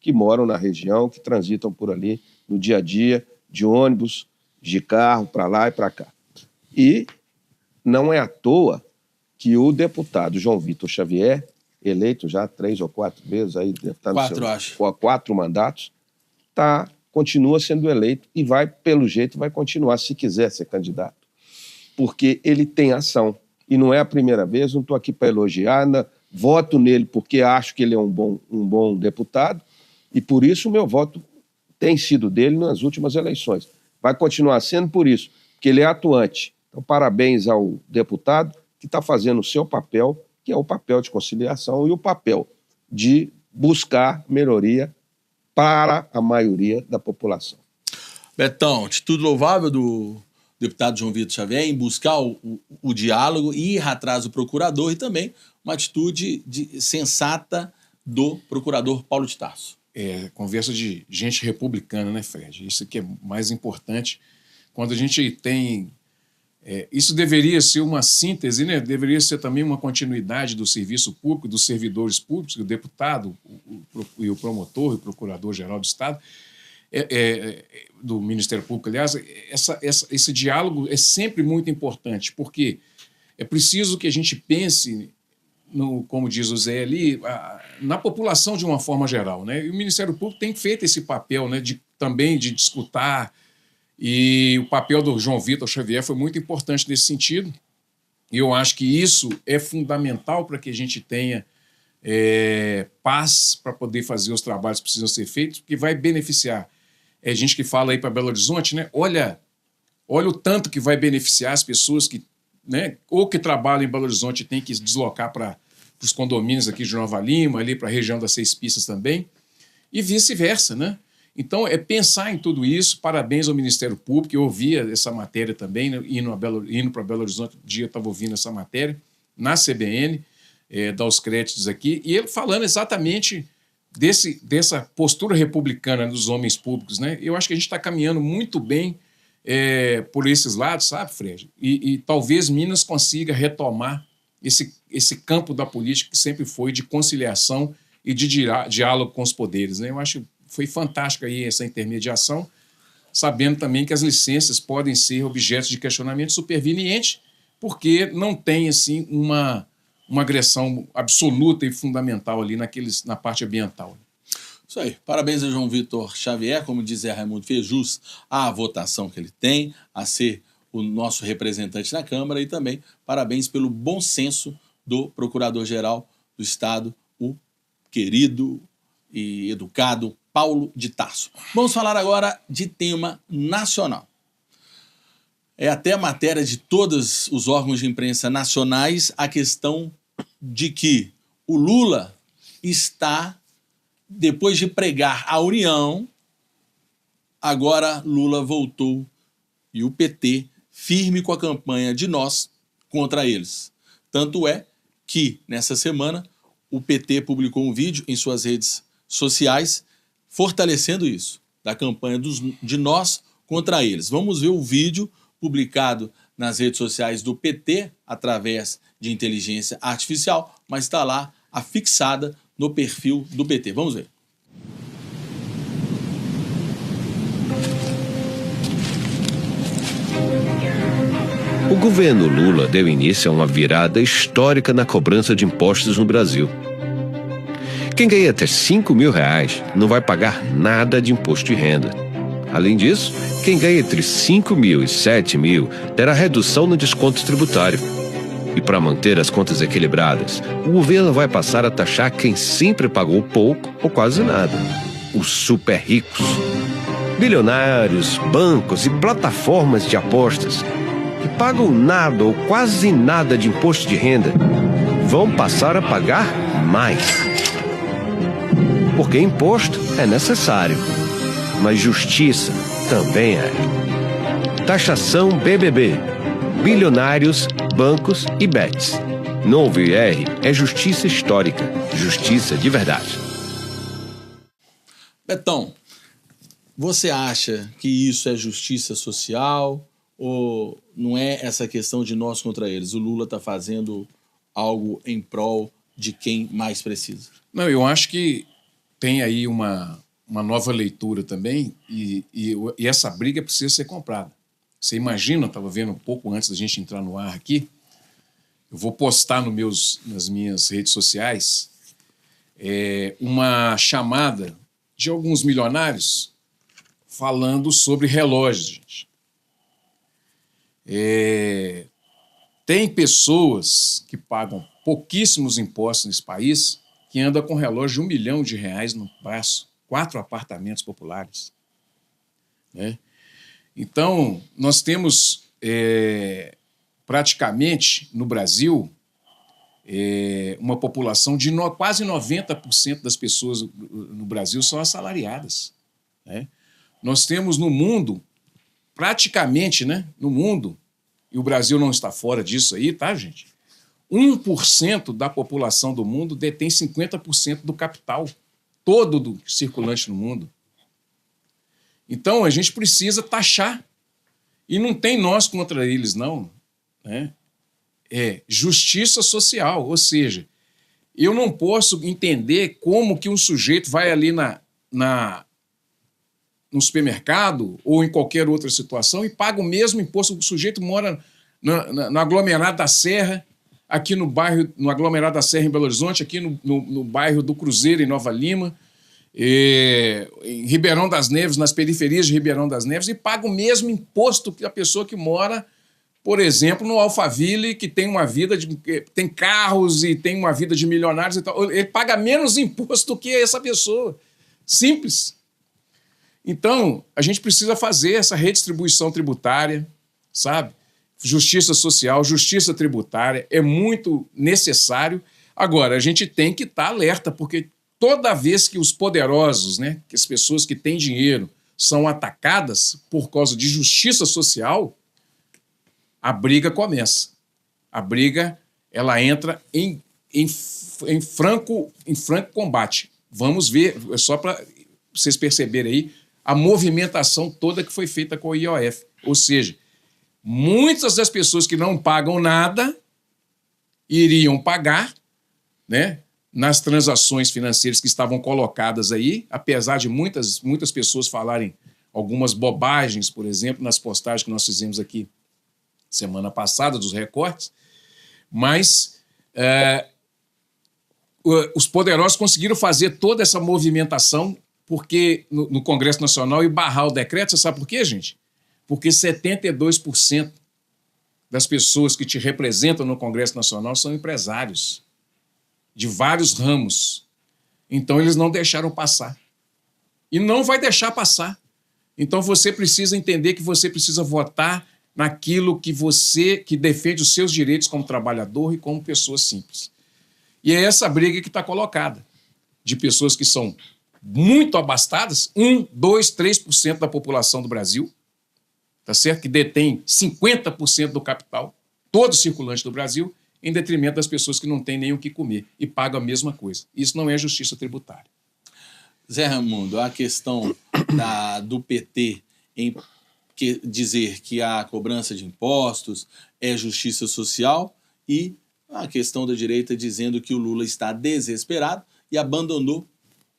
que moram na região, que transitam por ali no dia a dia, de ônibus, de carro, para lá e para cá. E não é à toa que o deputado João Vitor Xavier, eleito já 3 ou 4 vezes, aí, deputado 4, acho. 4 mandatos, continua sendo eleito e vai, pelo jeito, vai continuar se quiser ser candidato. Porque ele tem ação. E não é a primeira vez, não estou aqui para elogiar, voto nele porque acho que ele é um bom deputado, e por isso o meu voto tem sido dele nas últimas eleições. Vai continuar sendo por isso, porque ele é atuante. Então, parabéns ao deputado que está fazendo o seu papel, que é o papel de conciliação e o papel de buscar melhoria para a maioria da população. Betão, atitude louvável do deputado João Vitor Xavier em buscar o diálogo e ir atrás do procurador, e também uma atitude sensata do procurador Paulo de Tarso. Conversa de gente republicana, né, Fred? Isso que é mais importante. Quando a gente tem... isso deveria ser uma síntese, né? Deveria ser também uma continuidade do serviço público, dos servidores públicos, o deputado, o promotor e o procurador-geral do Estado, do Ministério Público, aliás. Esse diálogo é sempre muito importante, porque é preciso que a gente pense, como diz o Zé ali, na população de uma forma geral, né? E o Ministério Público tem feito esse papel, né, também de discutir. E o papel do João Vitor Xavier foi muito importante nesse sentido. E eu acho que isso é fundamental para que a gente tenha paz para poder fazer os trabalhos que precisam ser feitos, porque vai beneficiar. Gente que fala aí para Belo Horizonte, né? Olha o tanto que vai beneficiar as pessoas que, né, ou que trabalham em Belo Horizonte e têm que se deslocar para os condomínios aqui de Nova Lima, ali para a região das 6 Pistas também, e vice-versa, né? Então, pensar em tudo isso. Parabéns ao Ministério Público. Eu ouvia essa matéria também, né, indo para Belo Horizonte, um dia eu estava ouvindo essa matéria, na CBN, dar os créditos aqui, e ele falando exatamente dessa postura republicana dos homens públicos, né? Eu acho que a gente está caminhando muito bem por esses lados, sabe, Fred? E talvez Minas consiga retomar esse campo da política que sempre foi de conciliação e de diálogo com os poderes, né? Eu acho que foi fantástica aí essa intermediação, sabendo também que as licenças podem ser objetos de questionamento superveniente, porque não tem assim uma agressão absoluta e fundamental ali na parte ambiental. Isso aí. Parabéns a João Vitor Xavier, como diz Raimundo, fez jus à votação que ele tem, a ser o nosso representante na Câmara, e também parabéns pelo bom senso do Procurador-Geral do Estado, o querido e educado Paulo de Tarso. Vamos falar agora de tema nacional. É até a matéria de todos os órgãos de imprensa nacionais a questão de que o Lula está, depois de pregar a união, agora Lula voltou e o PT firme com a campanha de nós contra eles. Tanto é que, nessa semana, o PT publicou um vídeo em suas redes sociais fortalecendo isso, da campanha de nós contra eles. Vamos ver o vídeo publicado nas redes sociais do PT através de inteligência artificial, mas está lá afixada no perfil do PT. Vamos ver. governo Lula deu início a uma virada histórica na cobrança de impostos no Brasil. Quem ganha até R$5.000 não vai pagar nada de imposto de renda. Além disso, quem ganha entre 5 mil e 7 mil terá redução no desconto tributário. E para manter as contas equilibradas, o governo vai passar a taxar quem sempre pagou pouco ou quase nada: os super ricos. Bilionários, bancos e plataformas de apostas que pagam nada ou quase nada de imposto de renda vão passar a pagar mais. Porque imposto é necessário, mas justiça também é. Taxação BBB, bilionários, bancos e bets. Novo IR é justiça histórica, justiça de verdade. Betão, você acha que isso é justiça social ou não é essa questão de nós contra eles? O Lula está fazendo algo em prol de quem mais precisa? Não, eu acho que tem aí uma nova leitura também e essa briga precisa ser comprada. Você imagina, eu estava vendo um pouco antes da gente entrar no ar aqui, eu vou postar nas minhas redes sociais uma chamada de alguns milionários falando sobre relógios, gente. Tem pessoas que pagam pouquíssimos impostos nesse país que andam com relógio de R$1 milhão no braço, 4 apartamentos populares, né? Então, nós temos praticamente no Brasil uma população de quase 90% das pessoas no Brasil são assalariadas, né? Nós temos no mundo, praticamente, né, no mundo, e o Brasil não está fora disso aí, tá, gente? 1% da população do mundo detém 50% do capital, todo do circulante no mundo. Então, a gente precisa taxar. E não tem nós contra eles, não, né? É justiça social, ou seja, eu não posso entender como que um sujeito vai ali no supermercado ou em qualquer outra situação e paga o mesmo imposto. O sujeito mora no aglomerado da Serra, aqui no aglomerado da Serra em Belo Horizonte, aqui no bairro do Cruzeiro, em Nova Lima, em Ribeirão das Neves, nas periferias de Ribeirão das Neves, e paga o mesmo imposto que a pessoa que mora, por exemplo, no Alphaville, que tem uma vida tem carros e tem uma vida de milionários e tal. Ele paga menos imposto do que essa pessoa. Simples. Então, a gente precisa fazer essa redistribuição tributária, sabe? Justiça social, justiça tributária, é muito necessário. Agora, a gente tem que estar alerta, porque toda vez que os poderosos, né, que as pessoas que têm dinheiro, são atacadas por causa de justiça social, a briga começa. A briga, ela entra em franco combate. Vamos ver, só para vocês perceberem aí, a movimentação toda que foi feita com o IOF. Ou seja, muitas das pessoas que não pagam nada iriam pagar, né, nas transações financeiras que estavam colocadas aí, apesar de muitas pessoas falarem algumas bobagens, por exemplo, nas postagens que nós fizemos aqui semana passada, dos recortes, mas os poderosos conseguiram fazer toda essa movimentação porque no Congresso Nacional e barrar o decreto. Você sabe por quê, gente? Porque 72% das pessoas que te representam no Congresso Nacional são empresários de vários ramos. Então, eles não deixaram passar. E não vai deixar passar. Então, você precisa entender que você precisa votar naquilo que defende os seus direitos como trabalhador e como pessoa simples. E é essa briga que está colocada, de pessoas que são muito abastadas, 1, 2, 3% da população do Brasil, tá certo? Que detém 50% do capital, todo circulante do Brasil, em detrimento das pessoas que não têm nem o que comer e pagam a mesma coisa. Isso não é justiça tributária. Zé Raimundo, a questão do PT em dizer que a cobrança de impostos é justiça social e a questão da direita dizendo que o Lula está desesperado e abandonou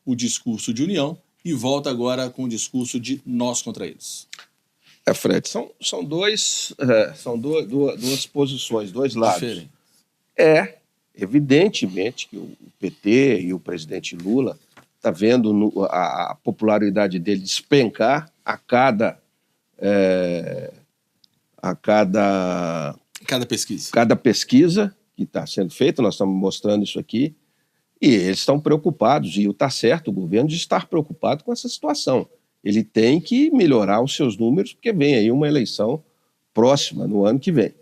o discurso de união e volta agora com o discurso de nós contra eles. Fred, são duas posições, dois lados. Diferente. Evidentemente que o PT e o presidente Lula está vendo a popularidade dele despencar a cada pesquisa. Cada pesquisa que está sendo feita, nós estamos mostrando isso aqui, e eles estão preocupados, e está certo o governo de estar preocupado com essa situação. Ele tem que melhorar os seus números, porque vem aí uma eleição próxima, no ano que vem.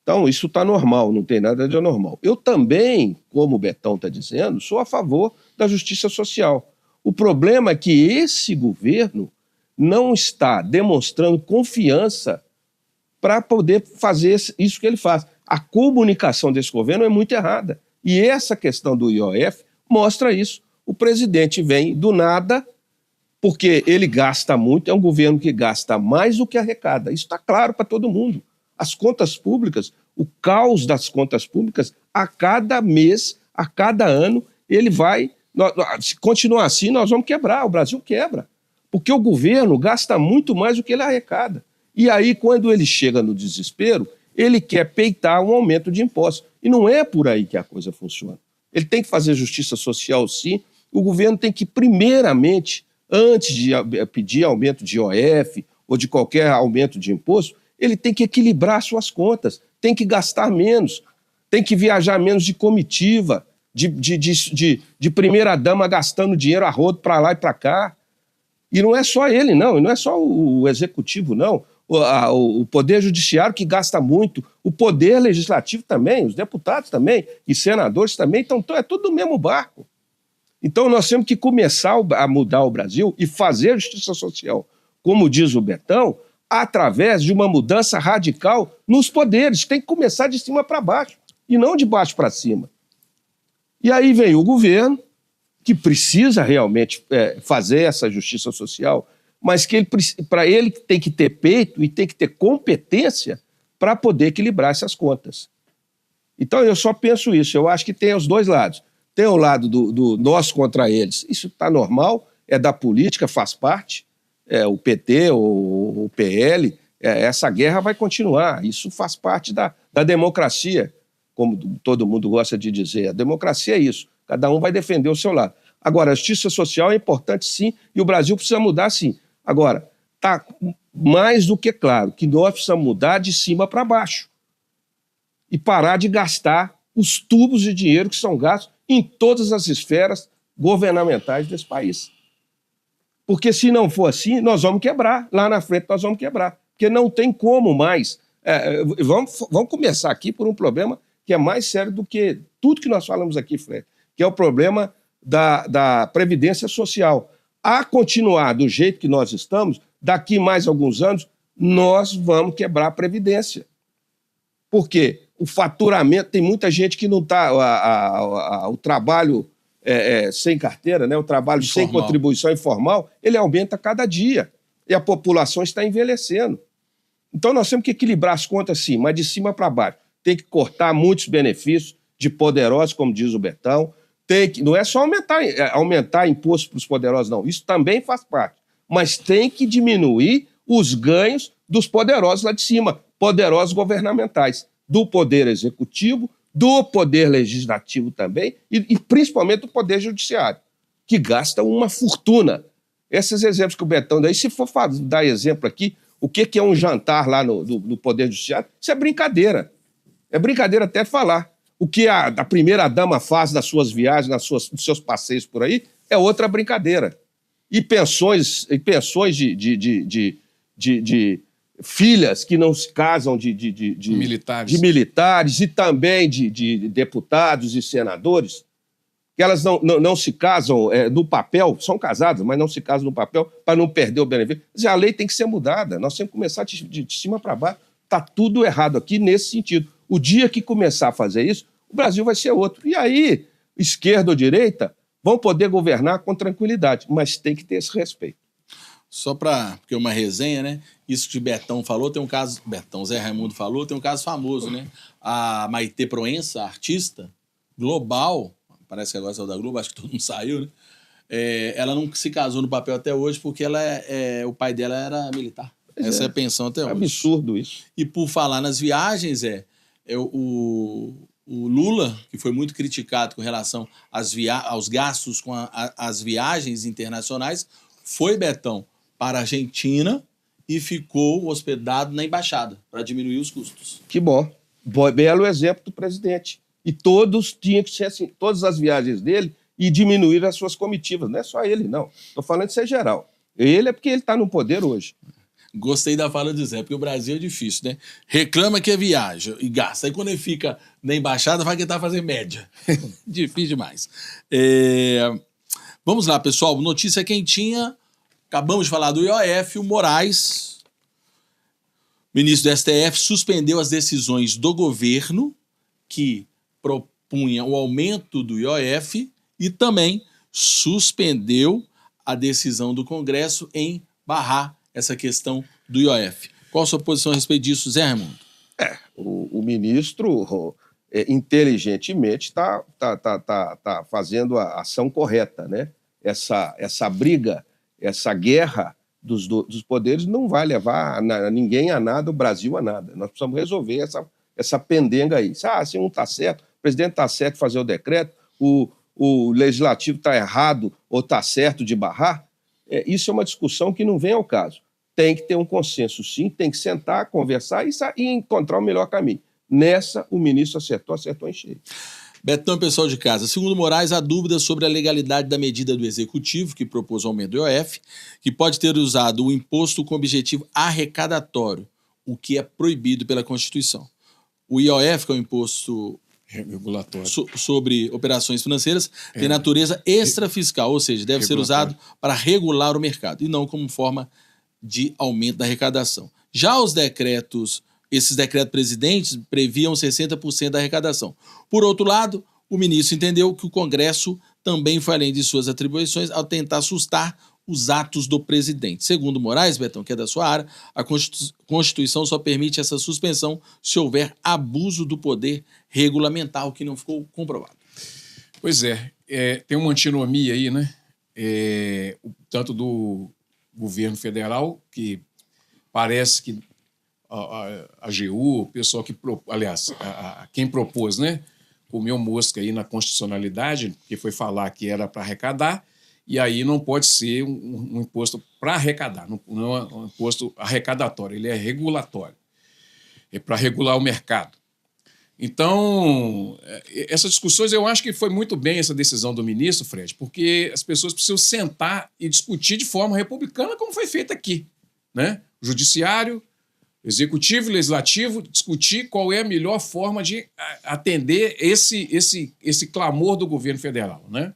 Então, isso está normal, não tem nada de anormal. Eu também, como o Betão está dizendo, sou a favor da justiça social. O problema é que esse governo não está demonstrando confiança para poder fazer isso que ele faz. A comunicação desse governo é muito errada. E essa questão do IOF mostra isso. O presidente vem do nada, porque ele gasta muito, é um governo que gasta mais do que arrecada. Isso está claro para todo mundo. As contas públicas, o caos das contas públicas, a cada mês, a cada ano, ele vai... Se continuar assim, nós vamos quebrar, o Brasil quebra. Porque o governo gasta muito mais do que ele arrecada. E aí, quando ele chega no desespero, ele quer peitar um aumento de impostos. E não é por aí que a coisa funciona. Ele tem que fazer justiça social, sim. O governo tem que, primeiramente, antes de pedir aumento de IOF ou de qualquer aumento de imposto, ele tem que equilibrar suas contas, tem que gastar menos, tem que viajar menos de comitiva, de primeira-dama gastando dinheiro a rodo para lá e para cá. E não é só ele, não, e não é só o executivo, não. O poder judiciário que gasta muito, o poder legislativo também, os deputados também, e senadores também, então é tudo do mesmo barco. Então nós temos que começar a mudar o Brasil e fazer a justiça social, como diz o Betão, através de uma mudança radical nos poderes. Tem que começar de cima para baixo, e não de baixo para cima. E aí vem o governo, que precisa realmente fazer essa justiça social, mas que para ele tem que ter peito e tem que ter competência para poder equilibrar essas contas. Então eu só penso isso, eu acho que tem os dois lados. Tem o lado do nós contra eles, isso está normal, é da política, faz parte, o PT, o PL, essa guerra vai continuar, isso faz parte da democracia, como todo mundo gosta de dizer. A democracia é isso, cada um vai defender o seu lado. Agora, a justiça social é importante sim, e o Brasil precisa mudar sim. Agora, está mais do que claro que nós precisamos mudar de cima para baixo e parar de gastar os tubos de dinheiro que são gastos em todas as esferas governamentais desse país. Porque se não for assim, nós vamos quebrar. Lá na frente nós vamos quebrar. Porque não tem como mais. Vamos começar aqui por um problema que é mais sério do que tudo que nós falamos aqui, Fred, que é o problema da Previdência Social. A continuar do jeito que nós estamos, daqui mais alguns anos, nós vamos quebrar a Previdência. Por quê? O faturamento, tem muita gente que não está... O trabalho sem carteira, né? O trabalho sem contribuição informal, ele aumenta cada dia. E a população está envelhecendo. Então nós temos que equilibrar as contas sim, mas de cima para baixo. Tem que cortar muitos benefícios de poderosos, como diz o Betão. Não é só aumentar imposto para os poderosos, não. Isso também faz parte. Mas tem que diminuir os ganhos dos poderosos lá de cima, poderosos governamentais, do poder executivo, do poder legislativo também, e principalmente do poder judiciário, que gasta uma fortuna. Esses exemplos que o Betão dá, se for dar exemplo aqui, o que é um jantar lá no poder judiciário, isso é brincadeira. É brincadeira até falar. O que a primeira-dama faz nas suas viagens, nos seus passeios por aí, é outra brincadeira. E pensões de filhas que não se casam de militares e também de deputados e senadores, que elas não se casam no papel, são casadas, mas não se casam no papel para não perder o benefício. Quer dizer, a lei tem que ser mudada, nós temos que começar de cima para baixo. Está tudo errado aqui nesse sentido. O dia que começar a fazer isso, o Brasil vai ser outro. E aí, esquerda ou direita, vão poder governar com tranquilidade, mas tem que ter esse respeito. Só porque é uma resenha, né? Isso que o Betão falou, tem um caso... Zé Raimundo falou, tem um caso famoso, né? A Maitê Proença, artista global, parece que agora saiu da Globo, acho que todo mundo saiu, né? Ela não se casou no papel até hoje porque o pai dela era militar. Essa é a pensão até hoje. Absurdo isso. E por falar nas viagens, o Lula, que foi muito criticado com relação aos gastos com as viagens internacionais, foi, Betão, para a Argentina e ficou hospedado na embaixada para diminuir os custos. Que bom. Belo exemplo do presidente. E todos tinham que ser assim, todas as viagens dele e diminuir as suas comitivas. Não é só ele, não. Estou falando de ser geral. Ele é porque ele está no poder hoje. Gostei da fala do Zé, porque o Brasil é difícil, né? Reclama que viaja e gasta. Aí quando ele fica na embaixada, vai tentar fazer média. Difícil demais. Vamos lá, pessoal. Notícia quentinha. Acabamos de falar do IOF. O Moraes, ministro do STF, suspendeu as decisões do governo que propunha o aumento do IOF e também suspendeu a decisão do Congresso em barrar essa questão do IOF. Qual a sua posição a respeito disso, Zé Raimundo? O ministro inteligentemente está fazendo a ação correta, né? Essa briga, essa guerra dos poderes não vai levar ninguém a nada, o Brasil a nada. Nós precisamos resolver essa pendenga aí. Se um está certo, o presidente está certo de fazer o decreto, o legislativo está errado ou está certo de barrar, isso é uma discussão que não vem ao caso. Tem que ter um consenso, sim, tem que sentar, conversar e encontrar o melhor caminho. Nessa, o ministro acertou em cheio. Betão, pessoal de casa, segundo Moraes, há dúvida sobre a legalidade da medida do Executivo, que propôs o aumento do IOF, que pode ter usado o imposto com objetivo arrecadatório, o que é proibido pela Constituição. O IOF, que é o imposto regulatório sobre operações financeiras, tem natureza extrafiscal, ou seja, deve ser usado para regular o mercado e não como forma de aumento da arrecadação. Já esses decretos presidentes previam 60% da arrecadação. Por outro lado, o ministro entendeu que o Congresso também foi além de suas atribuições ao tentar assustar os atos do presidente. Segundo Moraes, Betão, que é da sua área, a Constituição só permite essa suspensão se houver abuso do poder regulamentar, o que não ficou comprovado. Pois tem uma antinomia aí, né? Tanto do governo federal, que parece que a AGU, o pessoal que, aliás, quem propôs, né, comeu mosca aí na constitucionalidade, porque foi falar que era para arrecadar, e aí não pode ser um imposto para arrecadar, não é um imposto arrecadatório, ele é regulatório, é para regular o mercado. Então, essas discussões, eu acho que foi muito bem essa decisão do ministro, Fred, porque as pessoas precisam sentar e discutir de forma republicana, como foi feito aqui, né? O judiciário, executivo e legislativo, discutir qual é a melhor forma de atender esse clamor do governo federal, né?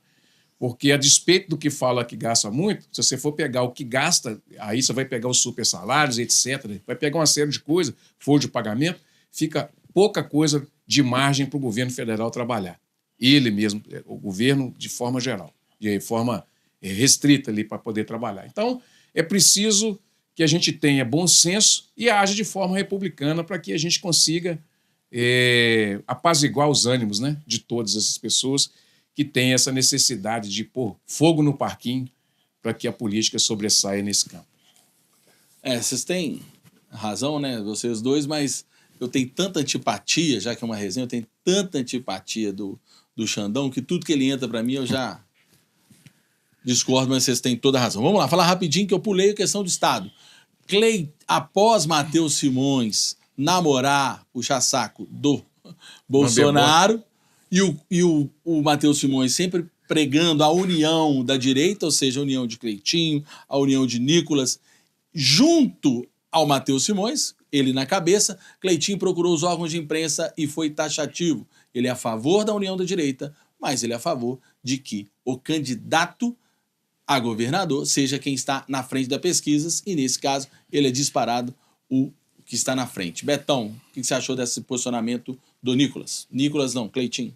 Porque, a despeito do que fala que gasta muito, se você for pegar o que gasta, aí você vai pegar os super salários, etc., vai pegar uma série de coisas, folha de pagamento, fica pouca coisa de margem para o governo federal trabalhar. Ele mesmo, o governo de forma geral, de forma restrita ali para poder trabalhar. Então, é preciso que a gente tenha bom senso e age de forma republicana para que a gente consiga apaziguar os ânimos, né, de todas essas pessoas que têm essa necessidade de pôr fogo no parquinho para que a política sobressaia nesse campo. Vocês têm razão, né, vocês dois, mas eu tenho tanta antipatia, já que é uma resenha, eu tenho tanta antipatia do Xandão, que tudo que ele entra para mim eu já discordo, mas vocês têm toda a razão. Vamos lá, falar rapidinho que eu pulei a questão do Estado. Após Matheus Simões namorar, puxar saco do Bolsonaro, e o Matheus Simões sempre pregando a união da direita, ou seja, a união de Cleitinho, a união de Nicolas, junto ao Matheus Simões, ele na cabeça, Cleitinho procurou os órgãos de imprensa e foi taxativo. Ele é a favor da união da direita, mas ele é a favor de que o candidato a governador seja quem está na frente das pesquisas, e nesse caso ele é disparado o que está na frente. Betão, o que você achou desse posicionamento do Nicolas? Nicolas não, Cleitinho.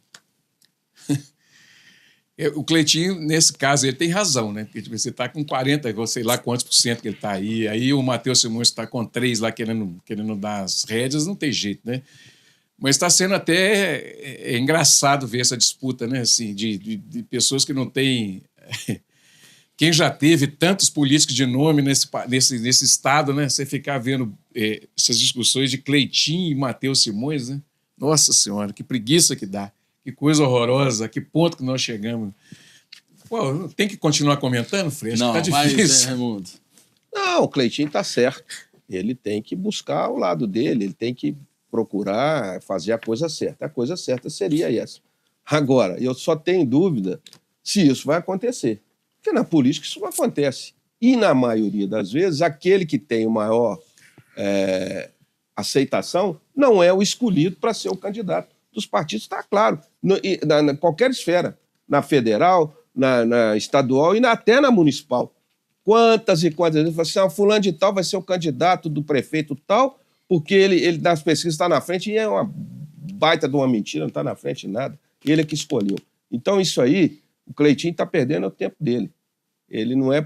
O Cleitinho, nesse caso, ele tem razão, né? Porque você está com 40, sei lá quantos por cento que ele está aí o Matheus Simões está com 3 lá querendo dar as rédeas, não tem jeito, né? Mas está sendo até engraçado ver essa disputa, né? Assim, de pessoas que não têm Quem já teve tantos políticos de nome nesse estado, né? Você ficar vendo essas discussões de Cleitinho e Matheus Simões, né? Nossa Senhora, que preguiça que dá. Que coisa horrorosa, a que ponto que nós chegamos. Pô, tem que continuar comentando, Freixo? Não, tá difícil. mas, Raimundo... Não, o Cleitinho está certo. Ele tem que buscar o lado dele, ele tem que procurar fazer a coisa certa. A coisa certa seria essa. Agora, eu só tenho dúvida se isso vai acontecer. Porque na política isso não acontece. E, na maioria das vezes, aquele que tem o maior aceitação não é o escolhido para ser o candidato dos partidos, está claro. Na qualquer esfera, na federal, na estadual e até na municipal. Quantas e quantas vezes você fulano de tal vai ser o candidato do prefeito tal, porque ele nas pesquisas está na frente e é uma baita de uma mentira, não está na frente de nada. Ele é que escolheu. Então, isso aí, o Cleitinho está perdendo o tempo dele. Ele não é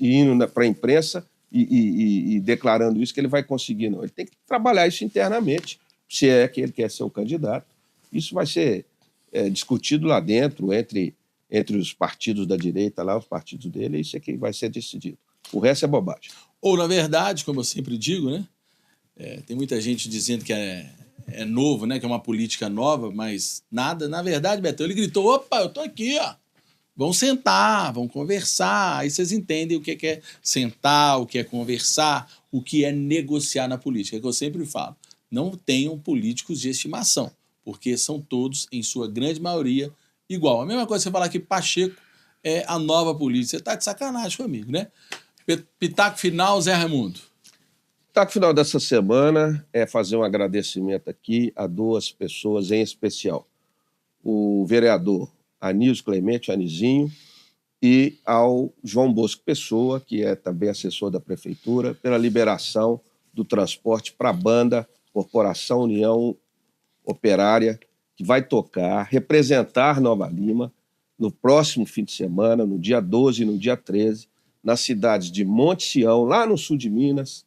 indo para a imprensa e declarando isso que ele vai conseguir, não. Ele tem que trabalhar isso internamente, se é que ele quer ser o candidato. Isso vai ser discutido lá dentro, entre os partidos da direita, lá, os partidos dele, isso é que vai ser decidido. O resto é bobagem. Ou, na verdade, como eu sempre digo, né? Tem muita gente dizendo que é novo, né? Que é uma política nova, mas nada. Na verdade, Betão, ele gritou, opa, eu tô aqui, ó. Vamos sentar, vamos conversar. Aí vocês entendem o que é sentar, o que é conversar, o que é negociar na política. É que eu sempre falo. Não tenham políticos de estimação, porque são todos, em sua grande maioria, igual. A mesma coisa que você falar que Pacheco é a nova política. Você tá de sacanagem comigo, né? Pitaco final, Zé Raimundo. Pitaco final dessa semana é fazer um agradecimento aqui a duas pessoas em especial. O vereador Anísio Clemente, Anizinho, e ao João Bosco Pessoa, que é também assessor da Prefeitura, pela liberação do transporte para a banda Corporação União Operária, que vai tocar, representar Nova Lima no próximo fim de semana, no dia 12 e no dia 13, nas cidades de Monte Sião, lá no sul de Minas,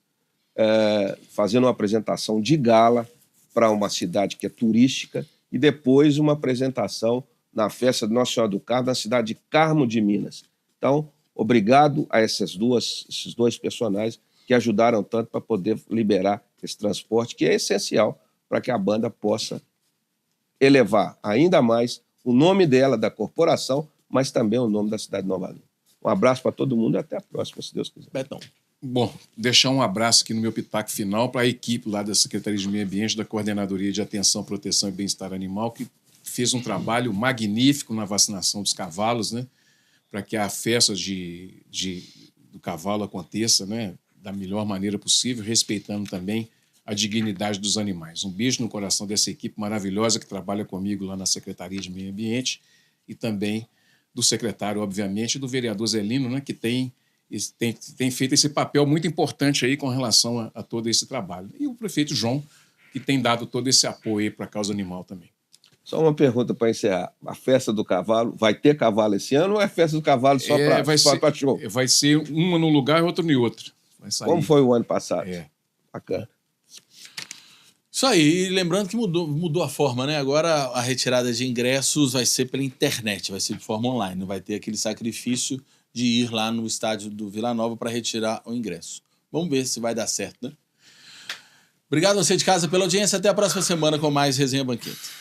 fazendo uma apresentação de gala para uma cidade que é turística e depois uma apresentação na festa de Nossa Senhora do Carmo, na cidade de Carmo de Minas. Então, obrigado a esses dois personagens que ajudaram tanto para poder liberar esse transporte, que é essencial para que a banda possa elevar ainda mais o nome dela, da corporação, mas também o nome da cidade de Nova Lima. Um abraço para todo mundo e até a próxima, se Deus quiser. Betão. Bom, deixar um abraço aqui no meu pitaco final para a equipe lá da Secretaria de Meio Ambiente, da Coordenadoria de Atenção, Proteção e Bem-Estar Animal, que fez um trabalho magnífico na vacinação dos cavalos, né, para que a festa do cavalo aconteça, né, da melhor maneira possível, respeitando também a dignidade dos animais. Um beijo no coração dessa equipe maravilhosa que trabalha comigo lá na Secretaria de Meio Ambiente e também do secretário, obviamente, e do vereador Zelino, né, que tem feito esse papel muito importante aí com relação a todo esse trabalho. E o prefeito João, que tem dado todo esse apoio para a causa animal também. Só uma pergunta para encerrar. A festa do cavalo, vai ter cavalo esse ano ou é festa do cavalo só para show? Vai ser uma num lugar e outra em outro. Como foi o ano passado? Bacana. Isso aí, e lembrando que mudou a forma, né? Agora a retirada de ingressos vai ser pela internet, vai ser de forma online, não vai ter aquele sacrifício de ir lá no estádio do Vila Nova para retirar o ingresso. Vamos ver se vai dar certo, né? Obrigado a você de casa pela audiência, até a próxima semana com mais Resenha Banqueta.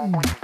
Oh,